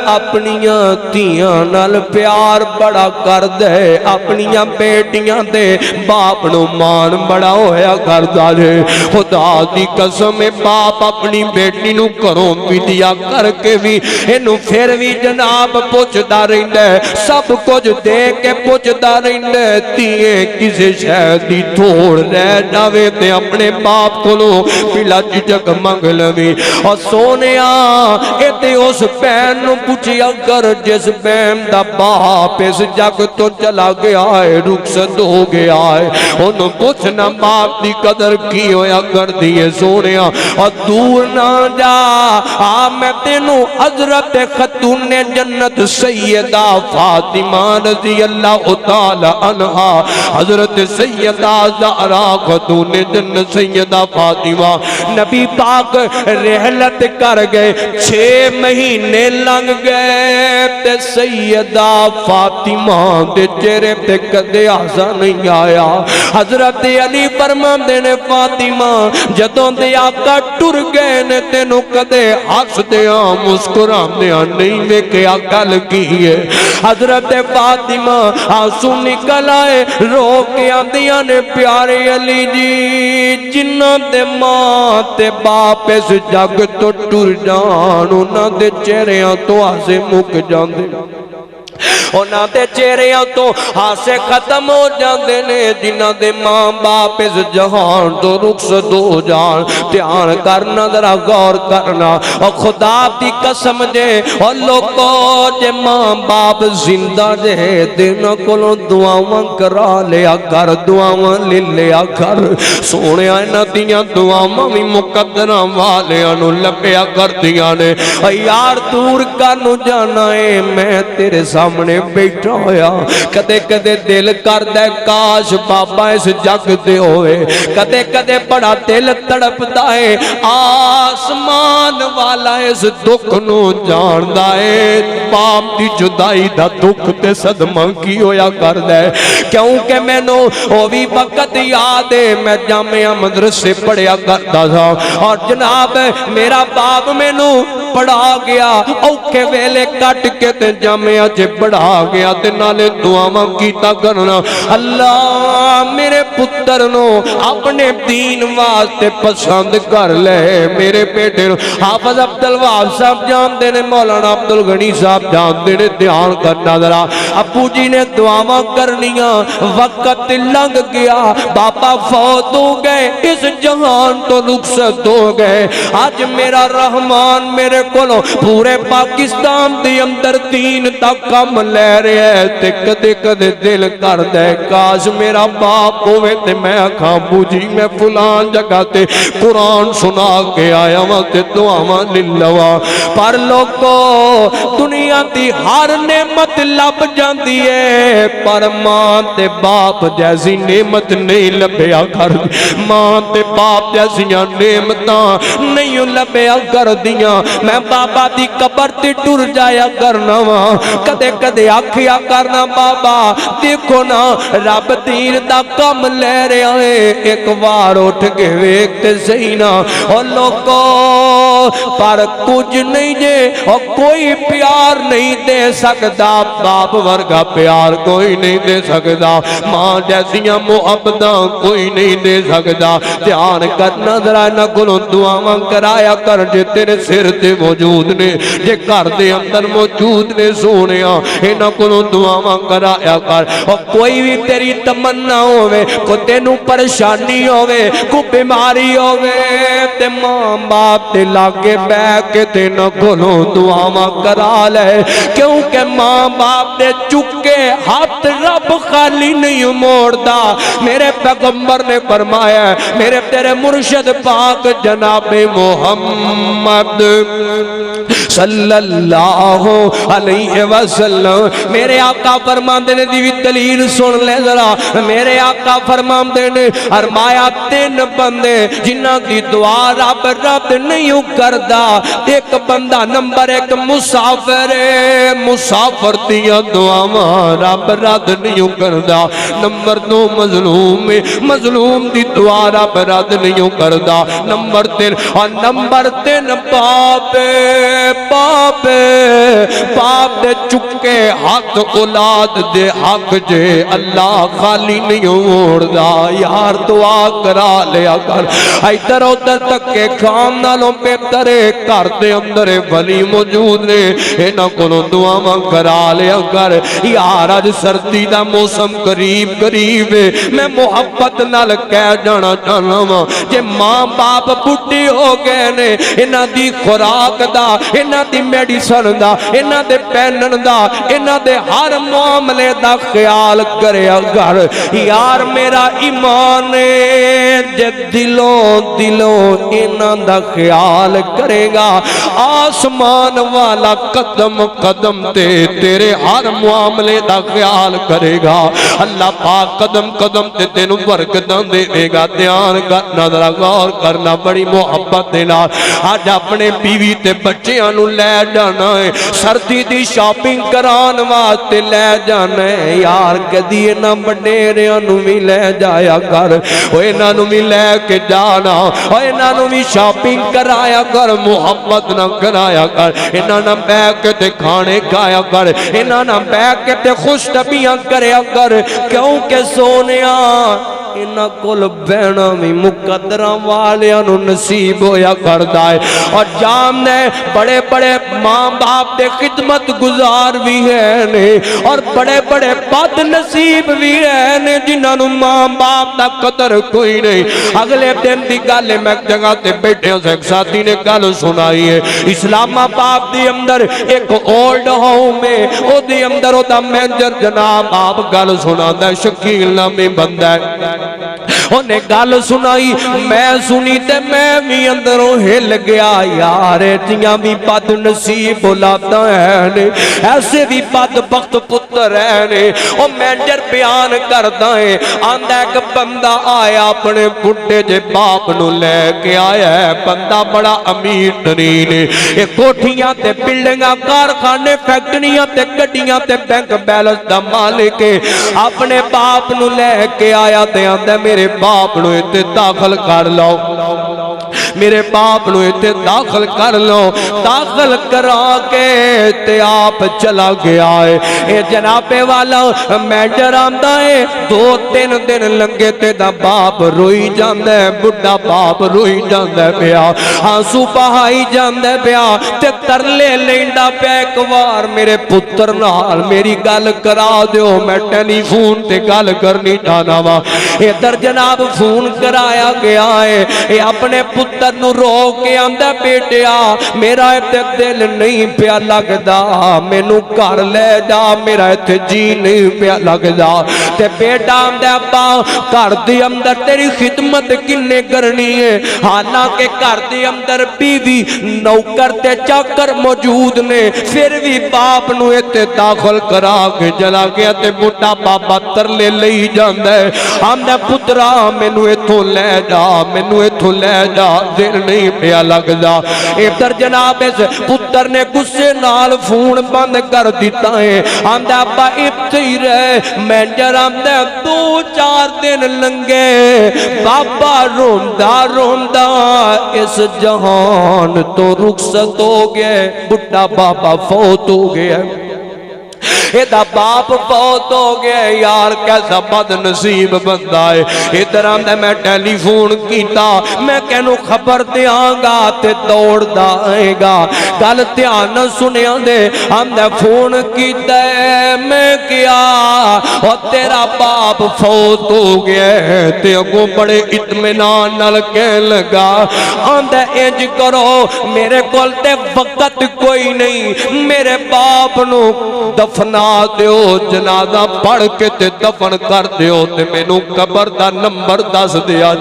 اپنیاں تیاں نال پیار بڑا کر دے اپنیاں بیٹیاں دے باپ نو مان بڑا ہویا کردا جے خدا دی قسم باپ اپنی بیٹی نو گھروں ودیا کر کے بھی اینو پھر بھی جناب پوچھدا رہندا ہے سب کچھ دے کے پوچھدا رہندا ہے تیے کسے شے دی تھوڑ رہ جاوے تے اپنے باپ کولوں پلا جھجک منگ لوی اور سونیا اے تے اس بہن نو پوچھیا کر جس بہن دا باپ اس جگ تو چلا گیا ہے رخصت ہو گیا ہے انہوں پوچھنا باپ دی قدر کی ہویا کر دیئے سونیا اور دور نہ جا میں تینوں حضرت خاتون جنت سیدہ فاطمہ رضی اللہ تعالی عنہا حضرت سیدہ زہرا خاتون جنت سیدہ فاطمہ نبی پاک رحلت کر گئے 6 مہینے لنگ گئے تے سیدہ فاطمہ دے چہرے تے کدے ہاسا نہیں آیا حضرت علی فرماندے نے فاطمہ جدوں دے آقا ٹر گئے نے تینوں کدے ہس دیاں مسکراندیاں نہیں ویکھیا گل کی ہے حضرت فاطمہ آنسو نکل آئے رو کے آندیاں نے پیارے علی جی جنہاں دے ماں تے باپ اس جگ تو ٹر جان انہاں دے چہریاں تو ہاسے مک جاندے انہاں دے چہریاں تو ہاسے ختم ہو جاندے نے جنہاں دے ماں باپ اس جہان تو رخصت ہو جان دھیان کرنا ذرا غور کرنا اور خدا دی قسم جے اور لوگوں جے ماں باپ زندہ جے دنوں کولوں دعاواں کرا لیا کر دعاواں لے لیا کر سونیا انہاں دیاں دعاواں وی مقدراں والیاں نو لبیا کردیاں نے یار دور کرنو جانا ہے میں تیرے سامنے بیٹھا ہویا کدے کدے دل کردے کاش بابا اس جگ دے ہوئے کدے کدے بڑا دل تڑپدا ہے آسمان والا اس دکھ نو جاندا ہے باپ دی جدائی دا دکھ تے صدمہ کی ہویا کردا ہے کیونکہ مینوں او وی وقت یاد ہے میں جامعہ مدرسے پڑھیا کردا تھا اور جناب میرا باپ مینوں پڑھا گیا اوکھے ویلے کٹ کے تے جامعہ چ پڑھا گیا تے نالے دعاواں کیتا کرنا اللہ میرے پتر نو اپنے دین واسطے پسند کر لے میرے بیٹے نو حافظ عبدالوہاب صاحب جاندے نے مولانا عبدالغنی صاحب جاندے نے دھیان کرنا ذرا ابو جی نے دعاواں کرنیاں وقت لنگ گیا بابا فوت ہو گئے اس جہان تو رخصت ہو گئے آج میرا رحمان میرے کولوں پورے پاکستان دی اندر دین تا کم لے رہے ہیں تے کدے کدے دل کر دے کاش میرا باپ ہوئے تے میں آکھاں ابو جی میں فلان جگہ تے قرآن سنا کے آیا ہوں تے دعاواں للہوا پر لوگوں دنیا دی ہر نعمت لب جاندی ہے پر ماں تے باپ جیسی نعمت نہیں لبیا کر ماں تے باپ جیسیاں نعمتاں نہیں نہیں لبیا کر دیاں میں بابا دی قبر تے ٹر جایا کرنا وا کدے کدے آکھیا کرنا بابا دیکھو نا رب دین دا کم لے رہا ہے ایک بار اٹھ کے ویکھتے صحیح نا اور لوگوں پر کچھ نہیں جے اور کوئی پیار نہیں دے سکتا باپ ورگا پیار کوئی نہیں دے سکتا ماں جیسیاں محبتاں کوئی نہیں دے سکتا دھیان کرنا ذرا نہ کلوں دعاواں کرایا کر جے تیرے سر تے موجود نے جے گھر دے اندر موجود نے سونیا انہاں کلوں دعاواں کرایا کر اور کوئی بھی تیری تمنا ہوئے کو تینوں پریشانی ہوئے کو بیماری ہوئے تے ماں باپ تے لاگے بے کے تے نہ کلوں دعاواں کرا لے کیونکہ ماں باپ دے چکے ہاتھ رب خالی نہیں موڑدا میرے پیغمبر نے فرمایا ہے میرے تیرے مرشد پاک جناب محمد صلی اللہ علیہ وسلم میرے آقا فرماندے نے دی دلیل سن لے ذرا میرے آقا فرماندے نے فرمایا تین بندے جنہاں دی دعا رب رد نہیں کردا ایک بندہ نمبر ایک مسافر مسافر دیاں دعاواں رب رد نہیں کردا نمبر دو مظلوم مظلوم دی دعا رب رد نہیں کردا نمبر تین اور نمبر تین باپ باپ باپ دے چکے ہاتھ اولاد دے حق جے اللہ خالی نہیں موڑدا یار دعا کرا لیا کر ادھر ادھر تک کے کام نالوں بہتر گھر دے اندر ولی موجود نے انہاں کولوں دعاواں کرا لیا کر یار اج سردی دا موسم قریب قریب میں محبت نال کہہ جانا چاہنا وا جے ماں باپ بڈھے ہو گئے نے انہاں دی خوراک دا انہاں دی میڈیسن دا انہاں دے پہنن دا انہاں دے ہر معاملے دا خیال کریا کر یار میرا ایمان جے دلوں دلوں انہاں دا خیال کرے گا آسمان والا قدم قدم تے تیرے ہر معاملے دا خیال کرے گا اللہ پاک قدم قدم تے تینوں برکتاں دے گا دھیان کرنا ذرا غور کرنا بڑی محبت دے نال اج اپنے بیوی تے بچیاں نوں لے جانا ہے سردی دی شاپنگ کران واسطے لے جانا ہے یار کدی انہاں وڈیریاں نوں وی لے جایا کر او انہاں نوں وی لے کے جانا او انہاں نوں وی شاپنگ کرایا کر محبت نہ کرایا کر انہاں نہ بیٹھ کے تے کھانے کھایا کر انہاں نہ بیٹھ کے تے خوش طبیعیاں کریا کر کیونکہ سونیا انہاں کول بہنا بھی مقدراں والیاں نوں نصیب ہویا کردا ہے اور جامنے بڑے بڑے ماں باپ دے خدمت گزار بھی ہیں نے اور بڑے بڑے بد نصیب بھی ہیں نے جنہاں نوں ماں باپ دا قدر کوئی نہیں اگلے دن دی گل میں ایک جگہ تے بیٹھے سے ایک ساتھی نے گل سنائی ہے اسلام آباد دی اندر ایک اولڈ ہوم ہے او دی اندر او دا مینیجر جناب آپ گل سناتا ہے شکیل نامی بندہ ہے انہیں گل سنائی میں سنی تے میں بھی اندروں ہل گیا یار ایتیاں بھی بد نصیب اولادا ہیں ایسے بھی بد بخت پتر ہیں او مینیجر بیان کردا ہے آندا ایک بندہ آیا اپنے بڈھے جے باپ نو لے کے آیا ہے بندہ بڑا امیر ترین ہے کوٹھیاں تے بلڈنگاں کارخانے فیکٹریاں تے گڈیاں تے بینک بیلنس دا مالک ہے اپنے باپ نو لے کے آیا تے آندا میرے باپ نو تے داخل کر لو میرے باپ نو تے داخل کر لو داخل کرا کے تے آپ چلا گیا ہے اے جناب والا مینیجر آندا ہے 2-3 دن لنگے تے دا باپ روئی جاندا ہے بڈھا باپ روئی جاندا ہے پیا آنسو بہائی جاندا ہے پیا تے ترلے لیندا پیا ایک وار میرے پتر نال میری گل کرا دیو میں ٹیلی فون تے گل کرنی چاہنا وا ادھر جناب فون کرایا گیا ہے اے اپنے پتر نو رو کے آندا بیٹیا میرا تے دل نہیں پیا لگدا مینوں گھر لے جا میرا تے جی نہیں پیا لگدا تے بیٹا آندا ابا گھر دے اندر تیری خدمت کنے کرنی ہے حالانکہ گھر دے اندر بیوی نوکر تے چاکر موجود نے پھر بھی باپ نو تے داخل کرا کے چلا گیا تے بڈھا بابا ترلے لئی جاندا ہے آندا پترا مینوں ایتھوں لے جا مینوں ایتھوں لے جا دل نہیں پیا لگدا ادھر جناب اس پتر نے غصے نال فون بند کر دیتا ہے آندا ابا اتھے ہی رہ مینجر آندا 2-4 دن لنگے بابا روندا روندا اس جہان تو رخصت ہو گیا بڈھا بابا فوت ہو گیا ایدہ باپ فوت ہو گیا یار کیسا بد نصیب بندہ ہے ادھر آندہ میں ٹیلی فون کیتا میں کہنو خبر دیاں گا تے دوڑ دا آئے گا کل تیان سنے آندے آندہ فون کیتا ہے میں کیا اور تیرا باپ فوت ہو گیا ہے تے اگوں بڑے اطمینان نال کہہ لگا آندہ انج کرو میرے کول تے وقت کوئی نہیں میرے باپ نو دفنا دیو جنازہ پڑھ کے تے دفن کر دیو تے مینوں قبر دا نمبر دس دیا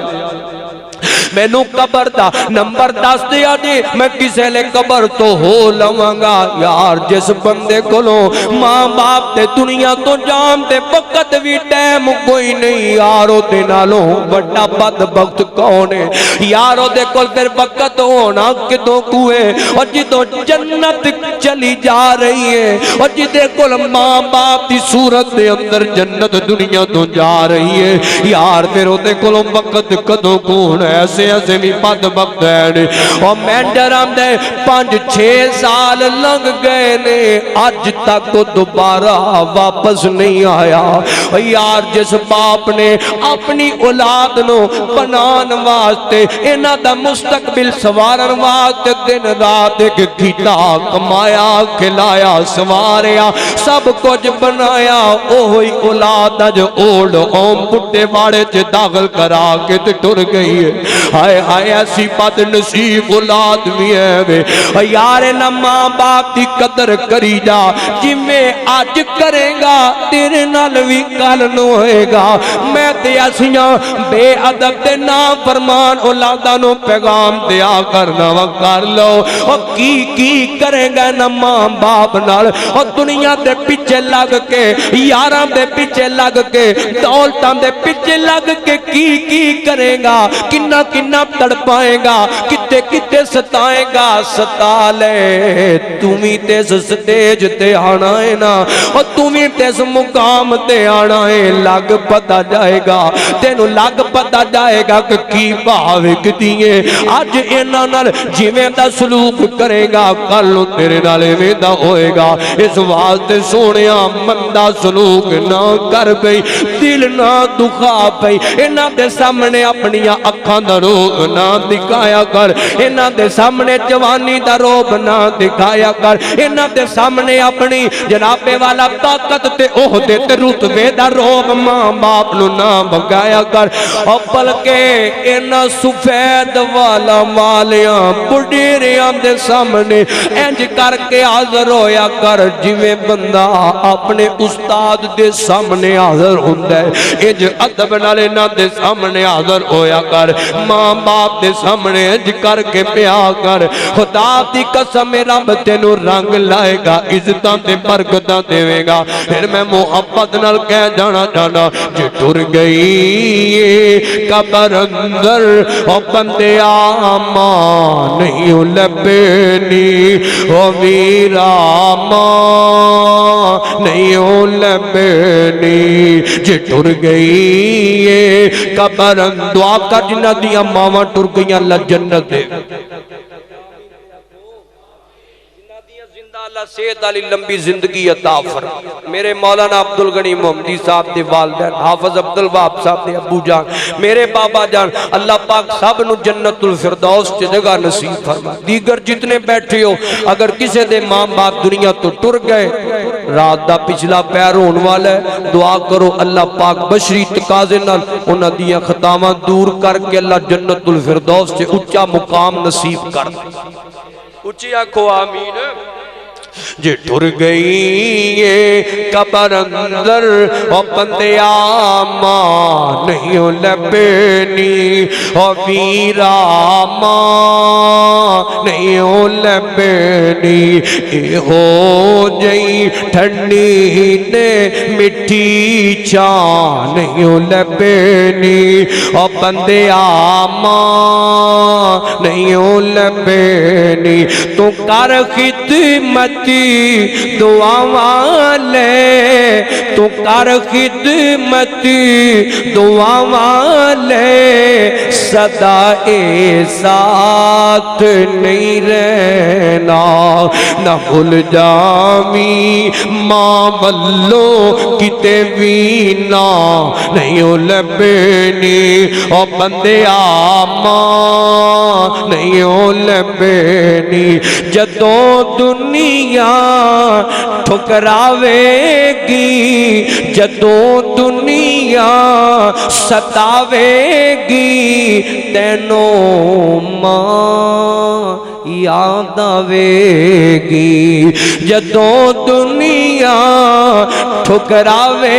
میں نو قبر دا نمبر دس دیا جی میں کسے لے قبر تو ہو لوانگا یار جس بندے کو لو ماں باپ تے دنیا تو جان تے وقت بھی ٹیم کوئی نہیں یارو دے نالوں بڑا بد بخت کونے یارو دے کل پھر وقت ہونا کتوں کوئے اور جدو جنت چلی جا رہی ہے اور جدے کل ماں باپ دی صورت دے اندر جنت دنیا تو جا رہی ہے یار پھر دے کل وقت کدوں کون ایسے ایسے بھی بد بخت ہے اور میں ڈرام دے 5-6 سال لگ گئے نے آج تک دوبارہ واپس نہیں آیا یار جس باپ نے اپنی اولاد نو بنان واسطے انہاں دا مستقبل سوارن واسطے دن رات ایک کیتا کمایا کھلایا سواریا سب کچھ بنایا اوہی اولاد اج اولڈ ہوم بڈھے باڑے چ داخل کرا کے تے ٹر گئی ہے ہائے ہائے ایسی بد نصیب اولاد بھی ہے وے یار نہ ماں باپ دی قدر کری جا جی میں آج کرے گا تیرے نال بھی کل نو ہوئے گا میں تے ایسیاں بے ادب تے نافرمان اولاداں نو پیغام دیا کرنا و کر لو اور کی کرے گا نہ ماں باپ نال اور دنیا دے پیچھے لگ کے یاراں دے پیچھے لگ کے دولتاں دے پیچھے لگ کے کی کرے گا کنا تڑپائے گا کتے کتے ستائے گا ستا لے تمہیں تیس سٹیج تے آنا ہے نا اور تمہیں تیس مقام تے آنا ہے لگ پتا جائے گا تینو لگ پتا جائے گا کہ کی باوک دیئے آج انہاں نال جیویں دا سلوک کرے گا کل تیرے نالے میں دا ہوئے گا اس واسطے سونیا مندہ سلوک نہ کر بھئی دل نہ دکھا بھئی انہاں دے سامنے اپنیاں اکھاں دا روب نہ دکھایا کر انہاں دے سامنے جوانی دا روب نہ دکھایا کر انہاں دے سامنے اپنی جنابے والا طاقت تے عہدے تے رتبے دا روب ماں باپ نو نہ بگایا کر اور بلکہ انہاں سفید والا مالیاں بڑیریاں دے سامنے انج کر کے حاضر ہویا کر جویں بندہ اپنے استاد دے سامنے حاضر ہوندہ ہے انج ادب نال انہاں دے سامنے حاضر ہویا کر ماں باپ دے سامنے انج کر کے پیا کر خدا دی قسم رب تینو رنگ لائے گا عزتاں تے برکتاں دے گا پھر میں محبت نال کہہ جانا چاہنا جے ٹر گئی قبر اندر او بندے آماں نہیں لبینی او ویرا ماں نہیں لبینی جے ٹر گئی قبر اندر دعا کر جنہ دیا ماما ٹر گئیاں اللہ جنت دے اللہ سید علی لمبی زندگی عطا فرما میرے مولانا عبدالغنی محمدی صاحب دے والدین حافظ عبدالوہاب صاحب دے ابو جان میرے بابا جان اللہ پاک سب نو جنت الفردوس چ جگہ نصیب فرما دیگر جتنے بیٹھے ہو اگر کسے دے ماں باپ دنیا تو ٹر گئے رات دا پچھلا پیر ہون والا ہے دعا کرو اللہ پاک بشری تقاضے نال انہاں دیاں خطاواں دور کر کے اللہ جنت الفردوس چ اونچا مقام نصیب کر اونچی آکھو آمین جے ٹر گئی قبر اندر او بندے آماں نہیں لبینی او ویرا ماں نہیں لبینی اے ہو جئی ٹھنڈی نے مٹھی چاں نہیں لبینی او بندے آماں نہیں ہو لبینی تو کر خدمتی دعا والے تو کر خدمتی دعا والے صدا ساتھ نہیں رہنا نہ بھول جامی ماں بلو کتے وینا نہیں ہو لبینی او بندے ماں نہیں ہو لبینی جدوں دنیا ٹھکراوے گی جدوں دنیا ستاوے گی تینوں ماں یاد آوے گی جدوں دنیا ٹھکراوے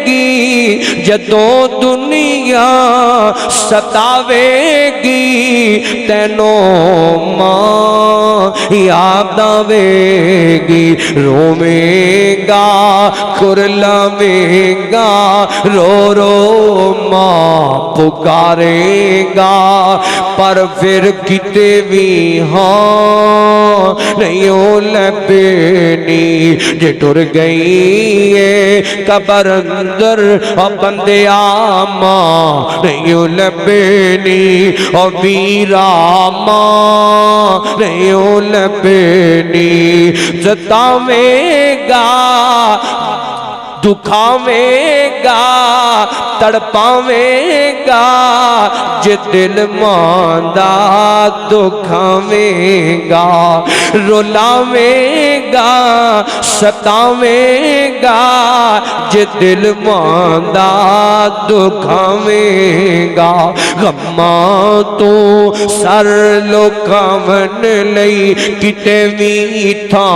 گی جدوں دنیا ستاوے گی تینوں ماں یاد آوے گی روے گا کرلاوے گا رو رو ماں پکارے گا پر پھر کتے بھی نہیں ہو لبینی جے ٹر گئی ہے قبر اندر اور بندے ماں نہیں ہو لبینی اور ویرا ماں نہیں ہو لبینی ستاویں گا دکھاویں گا تڑپاویں گا جے دل ماندہ دکھاویں گا رلاویں گا ستاویں گا جے دل ماندہ دکھاویں گا غماں تو سر لکھاون لئی کتے بھی تھا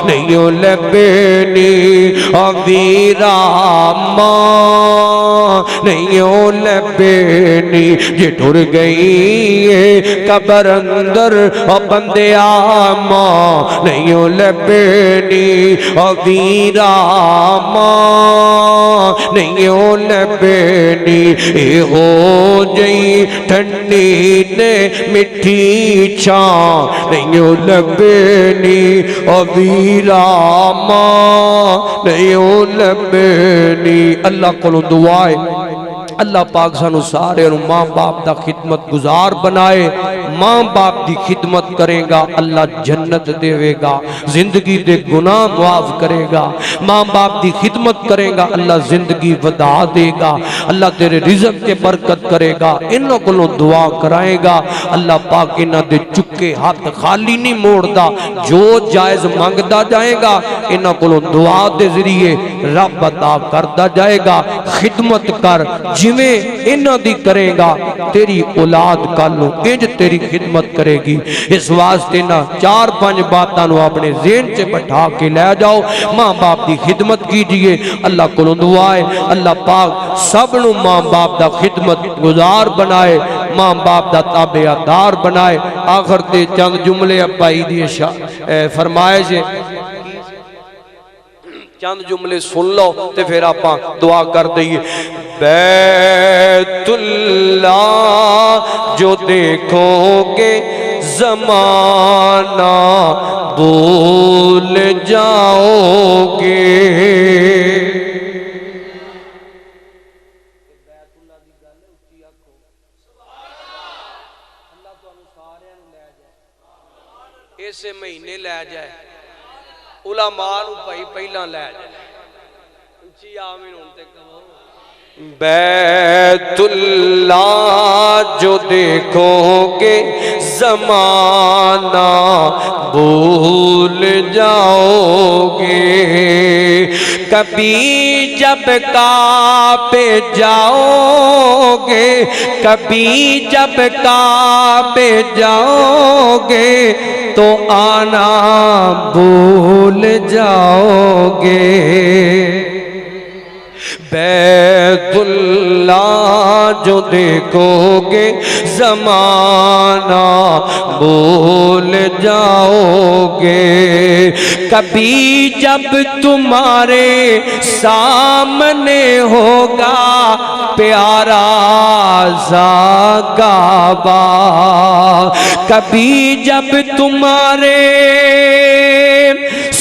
نہیں ہو لبینی ویرا ماں نہیں ہو لبینی جے ٹر گئی ہے قبر اندر اور بندے ماں نہیں ہو لبینی ویرا ماں نہیں ہو لبینی اے ہو جئی ٹھنڈی نے مٹھی چھاں نہیں ہو لبینی ویرا ماں نہیں ہو لبینی اللہ کو دعائے اللہ پاک سانو سارے ماں باپ دا خدمت گزار بنائے ماں باپ دی خدمت کرے گا اللہ جنت دے گا زندگی دے گناہ معاف کرے گا ماں باپ دی خدمت کرے گا اللہ زندگی ودا دے گا اللہ تیرے رزق کے برکت کرے گا انہوں کو دعا کرائے گا اللہ پاک انہوں دے چکے ہاتھ خالی نہیں موڑ دا جو جائز مانگدا جائے گا انہوں کو دعا دے ذریعے رب عطا کردا جائے گا خدمت کر جویں انہاں دی کرے گا تیری اولاد کالوں انج تیری خدمت کرے گی اس واسطے نہ 4-5 باتاں نو اپنے ذہن سے بٹھا کے لے جاؤ ماں باپ دی خدمت کیجئے اللہ کو دعا ہے اللہ پاک سب نو ماں باپ دا خدمت گزار بنائے ماں باپ دا تابعدار بنائے آخر تے چند جملے ابائی دی فرمائے سے چند جملے سن لو تے پھر آپاں دعا کر دئیے بیت اللہ جو دیکھو گے زمانہ بھول جاؤ گے اسے مہینے لے جائے علماء نو پائی پہلا لے جائے اچھی آمین ہوتے کہو بیت اللہ جو دیکھو گے زمانہ بھول جاؤ گے کبھی جب کعبے جاؤ گے کبھی جب کعبے جاؤ گے تو آنا بھول جاؤ گے بیت اللہ جو دیکھو گے زمانہ بھول جاؤ گے، کبھی جب تمہارے سامنے ہوگا پیارا سا کعبہ، کبھی جب تمہارے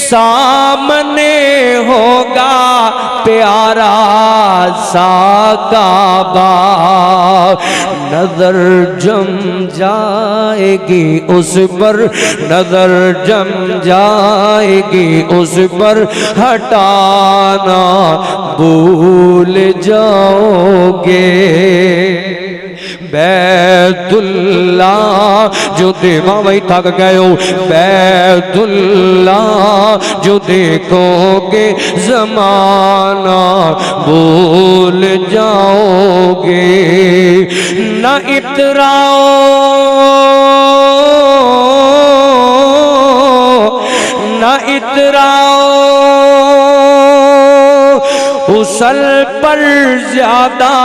سامنے ہوگا پیارا سا کعبہ، نظر جم جائے گی اس پر، نظر جم جائے گی اس پر، ہٹانا بھول جاؤ گے۔ بیت اللہ جو دیکھو بھائی تھک گئے ہو، بیت اللہ جو دیکھو گے زمانہ بھول جاؤ گے، نہ اتراؤ نہ اتراؤ حسن پر زیادہ،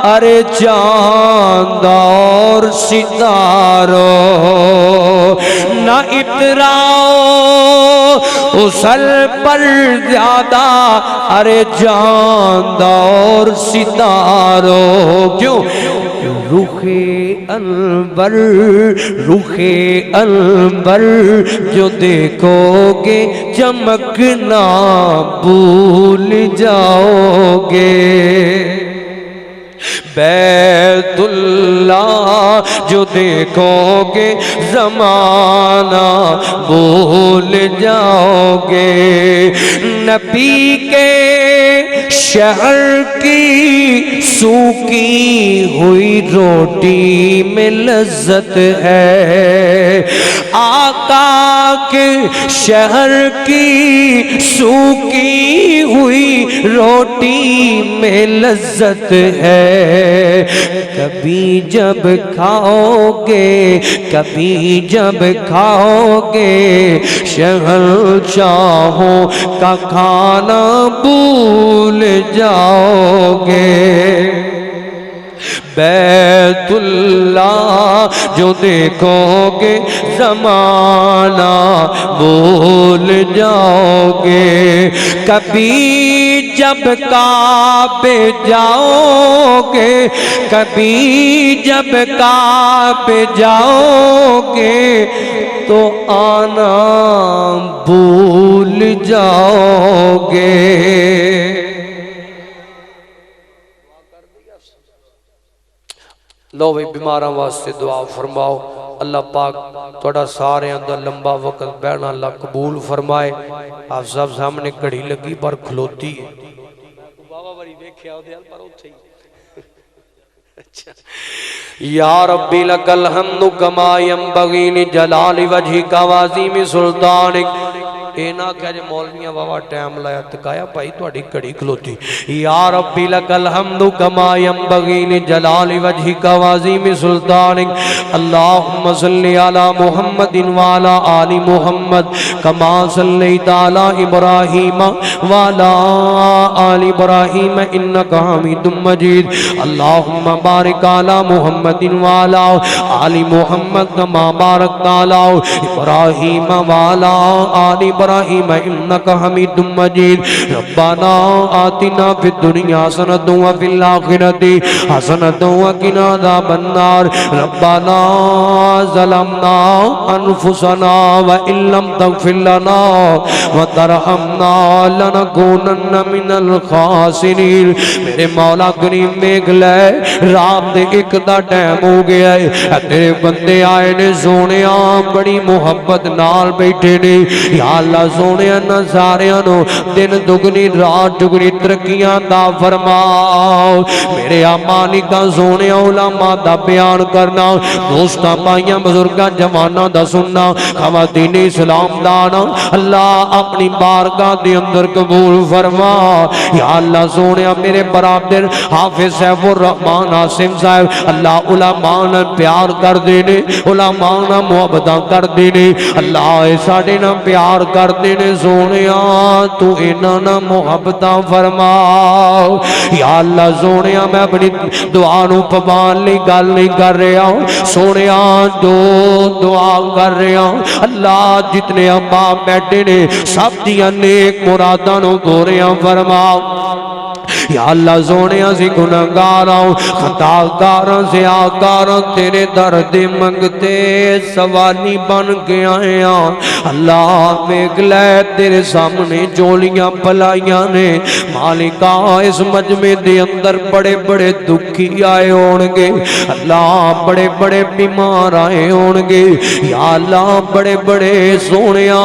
ارے چاند اور ستاروں، نہ اتراؤ حسن پر زیادہ، ارے چاند اور ستاروں، کیوں؟ رخ انور، رخ انور جو دیکھو گے چمکنا بھول جاؤ گے۔ بیت اللہ جو دیکھو گے زمانہ بھول جاؤ گے، نبی کے شہر کی سوکھی ہوئی روٹی میں لذت ہے، آقا کے شہر کی سوکھی ہوئی روٹی میں لذت ہے، کبھی جب کھاؤ گے، کبھی جب کھاؤ گے شہنشاہوں کا کھانا بھول جاؤ گے۔ بیت اللہ جو دیکھو گے زمانہ بھول جاؤ گے، کبھی جب کعبے جاؤ گے، کبھی جب کعبے جاؤ گے تو آنا بھول جاؤ گے۔ لو بھائی بیماراں واسطے دعا فرماؤ، اللہ پاک تھوڑا سارے اندر لمبا وقت بیٹھنا اللہ قبول فرمائے۔ آپ سب سامنے گھڑی لگی پر کھلوتی ہے، بابا بڑی دیکھیا ہو دے پر اٹھے یا ربی لک الحمد کما ینبغی لجلال وجہک وعظیم سلطانک۔ اے نہ کہ جے مولویاں بابا ٹائم لایا تکایا بھائی تہاڈی گھڑی کھلوتی۔ یا ربی لک الحمد کما ینبغی لجلال وجہک وعظیم سلطانک، اللہم صلی علی محمد وعلی آل محمد کما صلیت علی ابراہیم وعلی آل ابراہیم انک حمید مجید، اللہم بارک علی محمد وعلی آل محمد کما بارکت علی ابراہیم وعلی آل ابراہیم انک حمید مجید۔ ربنا آتنا فی الدنیا حسنۃ وفی الآخرۃ حسنۃ وقنا عذاب النار، ربنا ظلمنا انفسنا وان لم تغفر لنا وترحمنا لنکونن من الخاسرین۔ میرے مولا کریم دیکھ لے رات دے ایک دا ٹائم ہو گیا ہے، تیرے بندے آئے نے سونیا بڑی محبت نال بیٹھے نے، یا اللہ سونیا نہ ساریاں نو دن دگنی رات دگنی ترقیاں دا فرماؤ۔ میرے مالکا سونیا علماء دا بیان کرنا، دوستاں بھائیاں بزرگاں جواناں دا سننا، خواتین اسلام دانا اللہ اپنی بارگاہ دے اندر قبول فرما۔ یا اللہ سونیا میرے برادر حافظ سیف الرحمن عاصم صاحب اللہ علماء نہ پیار کر دینے، علماء نہ محبتاں کر دینے، اللہ اے ساڑے نہ پیار کر کرتے نے سونیا تو انہاں نال محبتاں فرما یا اللہ سونیا میں اپنی دعا نو پابند لی گل نہیں کر رہا سونیا جو دعا کر رہا اللہ جتنے باپ بیٹھے نے سب دیاں نیک مراداں نو پوریاں فرما یا اللہ سونے اسی گناہگاراں خطاکاراں زیاکاراں تیرے درد منگتے سوالی بن کے آئے ہاں اللہ ویکھ لے تیرے سامنے جولیاں پلائیاں نے مالکا اس مجمع دے اندر بڑے بڑے دکھی آئے ہونگے اللہ بڑے بڑے بیمار آئے ہونگے یا اللہ بڑے بڑے سونیاں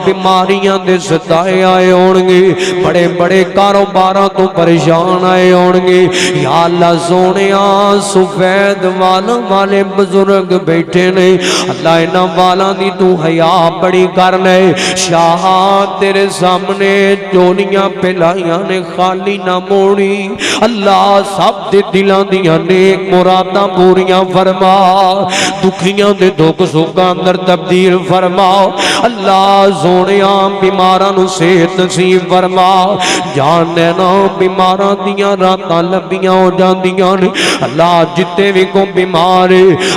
بیماریاں دے ستائے آئے ہونگے بڑے بڑے کاروباراں تو پریشان آئے ہونگے یا اللہ سونیاں سفید والے بزرگ بیٹھے نے اللہ انہاں والاں دی تو حیا بڑی کرنے شاہ تیرے سامنے چولیاں پلائیاں نے خالی نہ موڑی اللہ سب دے دلاں دیاں نیک مراداں پوریاں فرما دکھیاں دے دکھ سکھاں اندر تبدیل فرما اللہ سونیاں بیماراں نو صحت نصیب فرما جانے نا بیماراں دیاں راتاں لبیاں ہو جاندیاں نے اللہ جتے بھی کو بیمار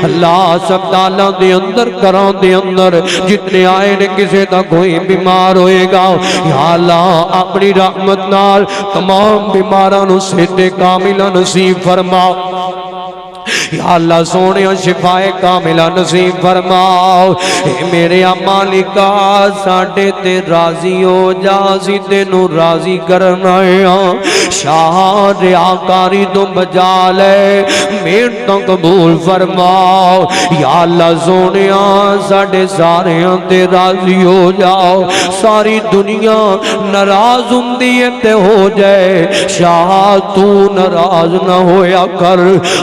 اللہ ہسپتالاں دے اندر گھراں دے اندر جتنے آئے نے کسے دا کوئی بیمار ہوئے گا یا اللہ اپنی رحمت نال تمام بیماراں نو صحت کاملہ نصیب فرما یا اللہ سونے شفائے کاملہ نصیب فرماؤ اے میرے مالکا ساڈے تے راضی ہو جا سی تینوں راضی کرنا ہے شاہ ریاکاری تو بجا لے محنتاں قبول فرماؤ یا اللہ سونے ساڈے سارے تے راضی ہو جاؤ ساری دنیا ناراض ہوندی تے ہو جائے شاہ تو ناراض نہ ہویا کر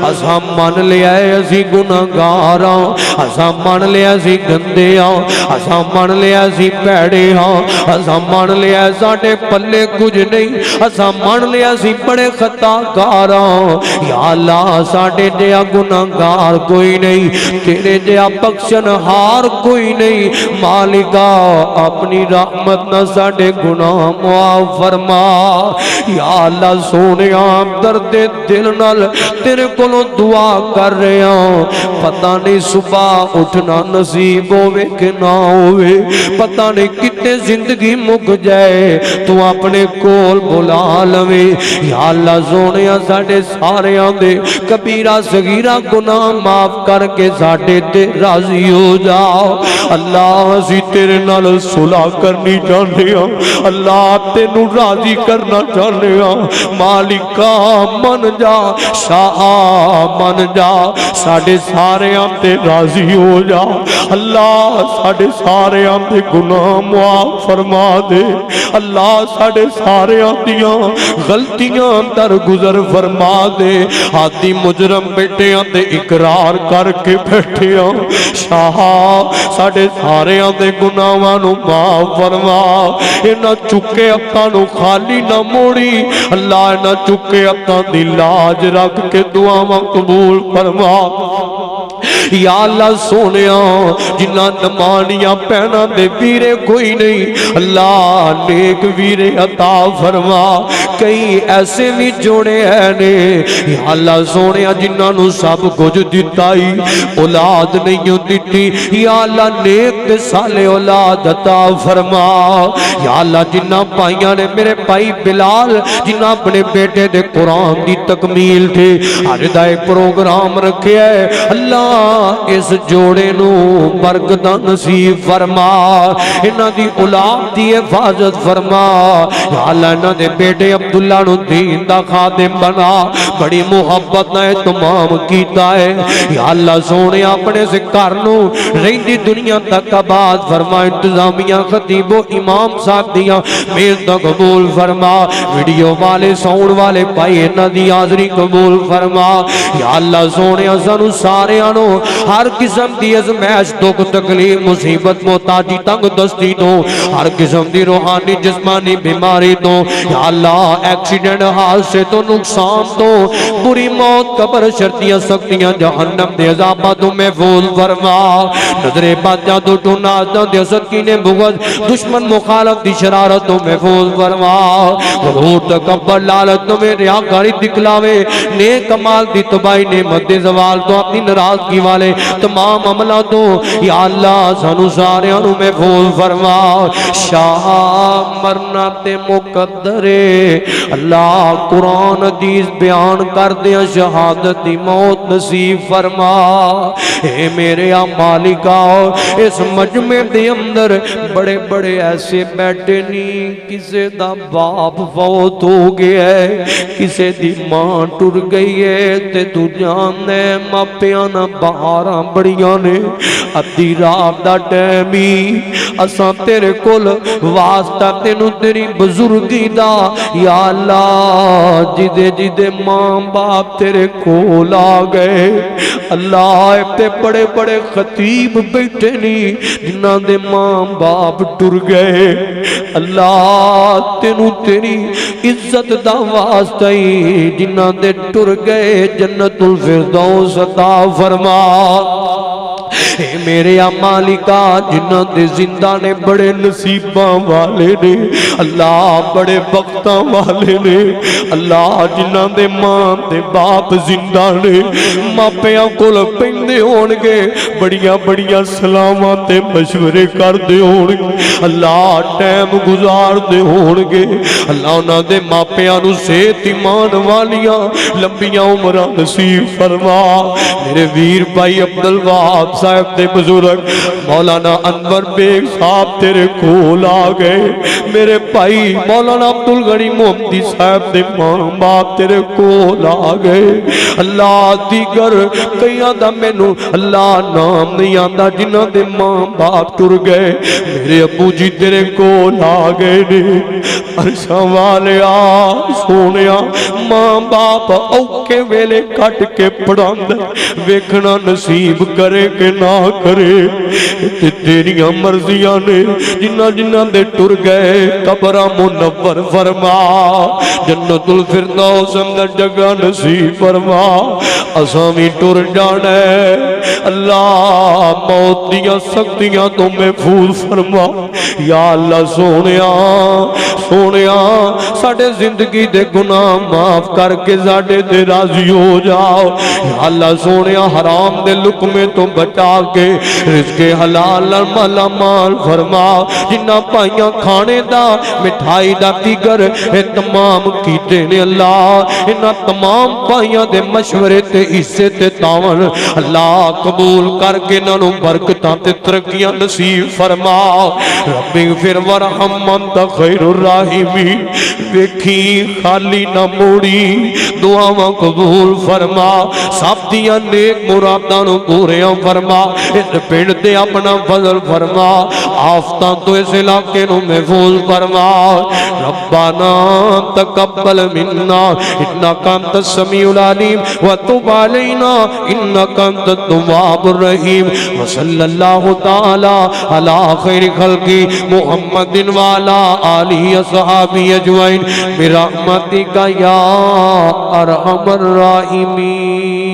اساں من لیا اسی گناہگاراں اساں من لیا اسی گندیاں اساں من لیا اسی پیڑے ہاں اساں من لیا ساڈے پلے کچھ نہیں اساں من لیا اسی بڑے خطاکاراں یا اللہ ساڈے جیا گناہگار کوئی نہیں تیرے جیا بخشن ہار کوئی نہیں مالکا اپنی رحمت نہ ساڈے گناہ معاف فرما یا اللہ سونیا درد دل نال تیرے کولوں دعا کر رہے ہوں پتہ نہیں صبح اٹھنا نصیب ہوئے کہ نہ ہوئے پتہ نہیں کتنے زندگی مک جائے تو اپنے کول بلا لوے یا اللہ سونیا ساڑھے سارے آندے کبیرہ صغیرہ گناہ معاف کر کے ساڑھے تے راضی ہو جاؤ اللہ اسی تیرے نال صلح کرنی چاہنے ہوں اللہ تینوں راضی کرنا چاہنے ہوں مالکا من جا شاہ من جا ساڑھے سارے آمتے راضی ہو جا اللہ ساڑھے سارے آمتے گناہ معاف فرما دے اللہ ساڑھے سارے آمتیاں غلطیاں در گزر فرما دے آدھی مجرم بیٹے آمتے اقرار کر کے بیٹھے آم شاہ ساڑھے سارے آمتے گناہوانو معاف فرما اینا چکے اپنانو خالی نہ موڑی اللہ اینا چکے اپنا دلاج رکھ کے دعاواں قبول فرما یا اللہ سونیا جنہ نمانیاں پہنا دے ویرے کوئی نہیں اللہ نیک ویرے عطا فرما کئی ایسے بھی جوڑے ہیں نے یا اللہ سونیا جنہ نو سب کچھ دیتائی اولاد نہیں دیتی یا اللہ نیک دے سالے اولاد عطا فرما یا اللہ جنہ پائیاں نے میرے پائی بلال جنہ اپنے بیٹے دے قرآن دی تکمیل تھے آج دا ایک پروگرام رکھے ہے اللہ اس جوڑے نو برکتاں نصیب فرما انہاں دی اولاد دی حفاظت فرما یا اللہ انہاں دے بیٹے عبداللہ نو دین دا خادم بنا بڑی محبت نہ تمام کیتا ہے یا اللہ سونے اپنے سے کرنو رہندی دنیا تک آباد فرما انتظامیہ خطیب و امام صاحب دیا محنت قبول فرما ویڈیو والے ساؤنڈ والے پائی انہاں دی حاضری قبول فرما یا اللہ سونے سانو سارے آنو ہر قسم دی ازمائش دکھ تکلیف مصیبت محتاجی تنگ دستی تو ہر قسم دی روحانی جسمانی بیماری تو یا اللہ ایکسیڈنٹ حادثے تو نقصان تو بری موت قبر شرطیاں سختیاں جہنم دے عذابات محفوظ فرما نظر بادیاں تو ٹوناستان دے سکینے بغض دشمن مخالف دی شرارت تو محفوظ فرما غرور تکبر لالت تو میں ریاکاری دکھلاوے نیک کمال دی تباہی نعمت دے زوال تو اپنی ناراضگی والے تمام عملہ تو یا اللہ سانو سارے انو محفوظ فرما شاہ مرنا تے مقدرے اللہ قرآن حدیث بیان کر دیا شہادت دی موت نصیب فرما اے میرے مالکا اس مجمع دے اندر بڑے بڑے ایسے بیٹھے نہیں کسے دا باپ فوت ہو گیا ہے کسے دی ماں ٹر گئی ہے تے تو جانے ماں پیانا بہاراں بڑیاں نے ادھی رات دا ٹیمی اساں تیرے کول واسطہ تینو تیری بزرگی دا یا اللہ جدے جدے ماں باپ تیرے کول آ گئے اللہ تے بڑے بڑے خطیب بیٹھے نہیں جنہاں دے ماں باپ ٹر گئے اللہ تینو تیری عزت دا واسطہ ہی جنہاں دے ٹر گئے جنت الفردوس عطا فرما اے میرے مالکا جنہاں دے زندہ نے بڑے نصیباں والے نے اللہ بڑے بختاں والے نے اللہ جنہاں دے ماں دے باپ زندہ نے ماپیاں کول پیندے ہونگے بڑیاں بڑیاں سلامات تے مشورے کر دے ہونگے اللہ ٹائم گزار دے ہونگے اللہ انہاں دے ماپیاں نو صحت ایمان والیاں لمبیاں عمرہ نصیب فرما میرے ویر بھائی عبدالوہاب صاحب دے بزرگ مولانا انور بیگ صاحب تیرے کول آ گئے میرے بھائی مولانا عبدالغنی محمدی صاحب دے ماں باپ تیرے کول آ گئے اللہ دیگر کئیاں دا مینوں اللہ نام نہیں آندا جنہاں دے ماں باپ ٹر گئے میرے ابو جی تیرے کول آ گئے نے عرشاں والے آ سونیا ماں باپ اوکے ویلے کٹ کے پڑھاندے ویکھنا نصیب کرے کہ نہ کرے تیریاں مرضیاں نے جنہ جنہ دے ٹر گئے قبرہ منور فرما جنت الفردوس اندر جگہ نصیب فرما اسامی ٹر جانے اللہ موت دیاں سختیاں تو محفوظ فرما یا اللہ سونیا ساڑھے زندگی دے گناہ معاف کر کے ساڑھے دے راضی ہو جاؤ یا اللہ سونیا حرام دے لقمے تو بچا کے رزق حلال مالا مال فرما جنہ پائیاں کھانے دا مٹھائی دا تیگر اے تمام کیتے نے اللہ انہ تمام پائیاں دے مشورے تے حصے تے تاون اللہ قبول کر کے ننو برکتاں تے ترقیاں نصیب فرما ربی اغفر ورحم انت خیر الراحمین ویکھی خالی نہ موڑی دعاواں قبول فرما سب دیا نیک مرادانو پوریاں فرما اس پینڈ دے اپنا فضل فرما آفتاں تو اس علاقے نو محفوظ فرما ربنا تقبل منا انکا انت السمیع العلیم وتب علینا انکا انت التواب الرحیم وصلی اللہ تعالی علی خیر خلقی محمد وعلا آلہ صحابی اجوائن برحمتک یا ارحم الراحمین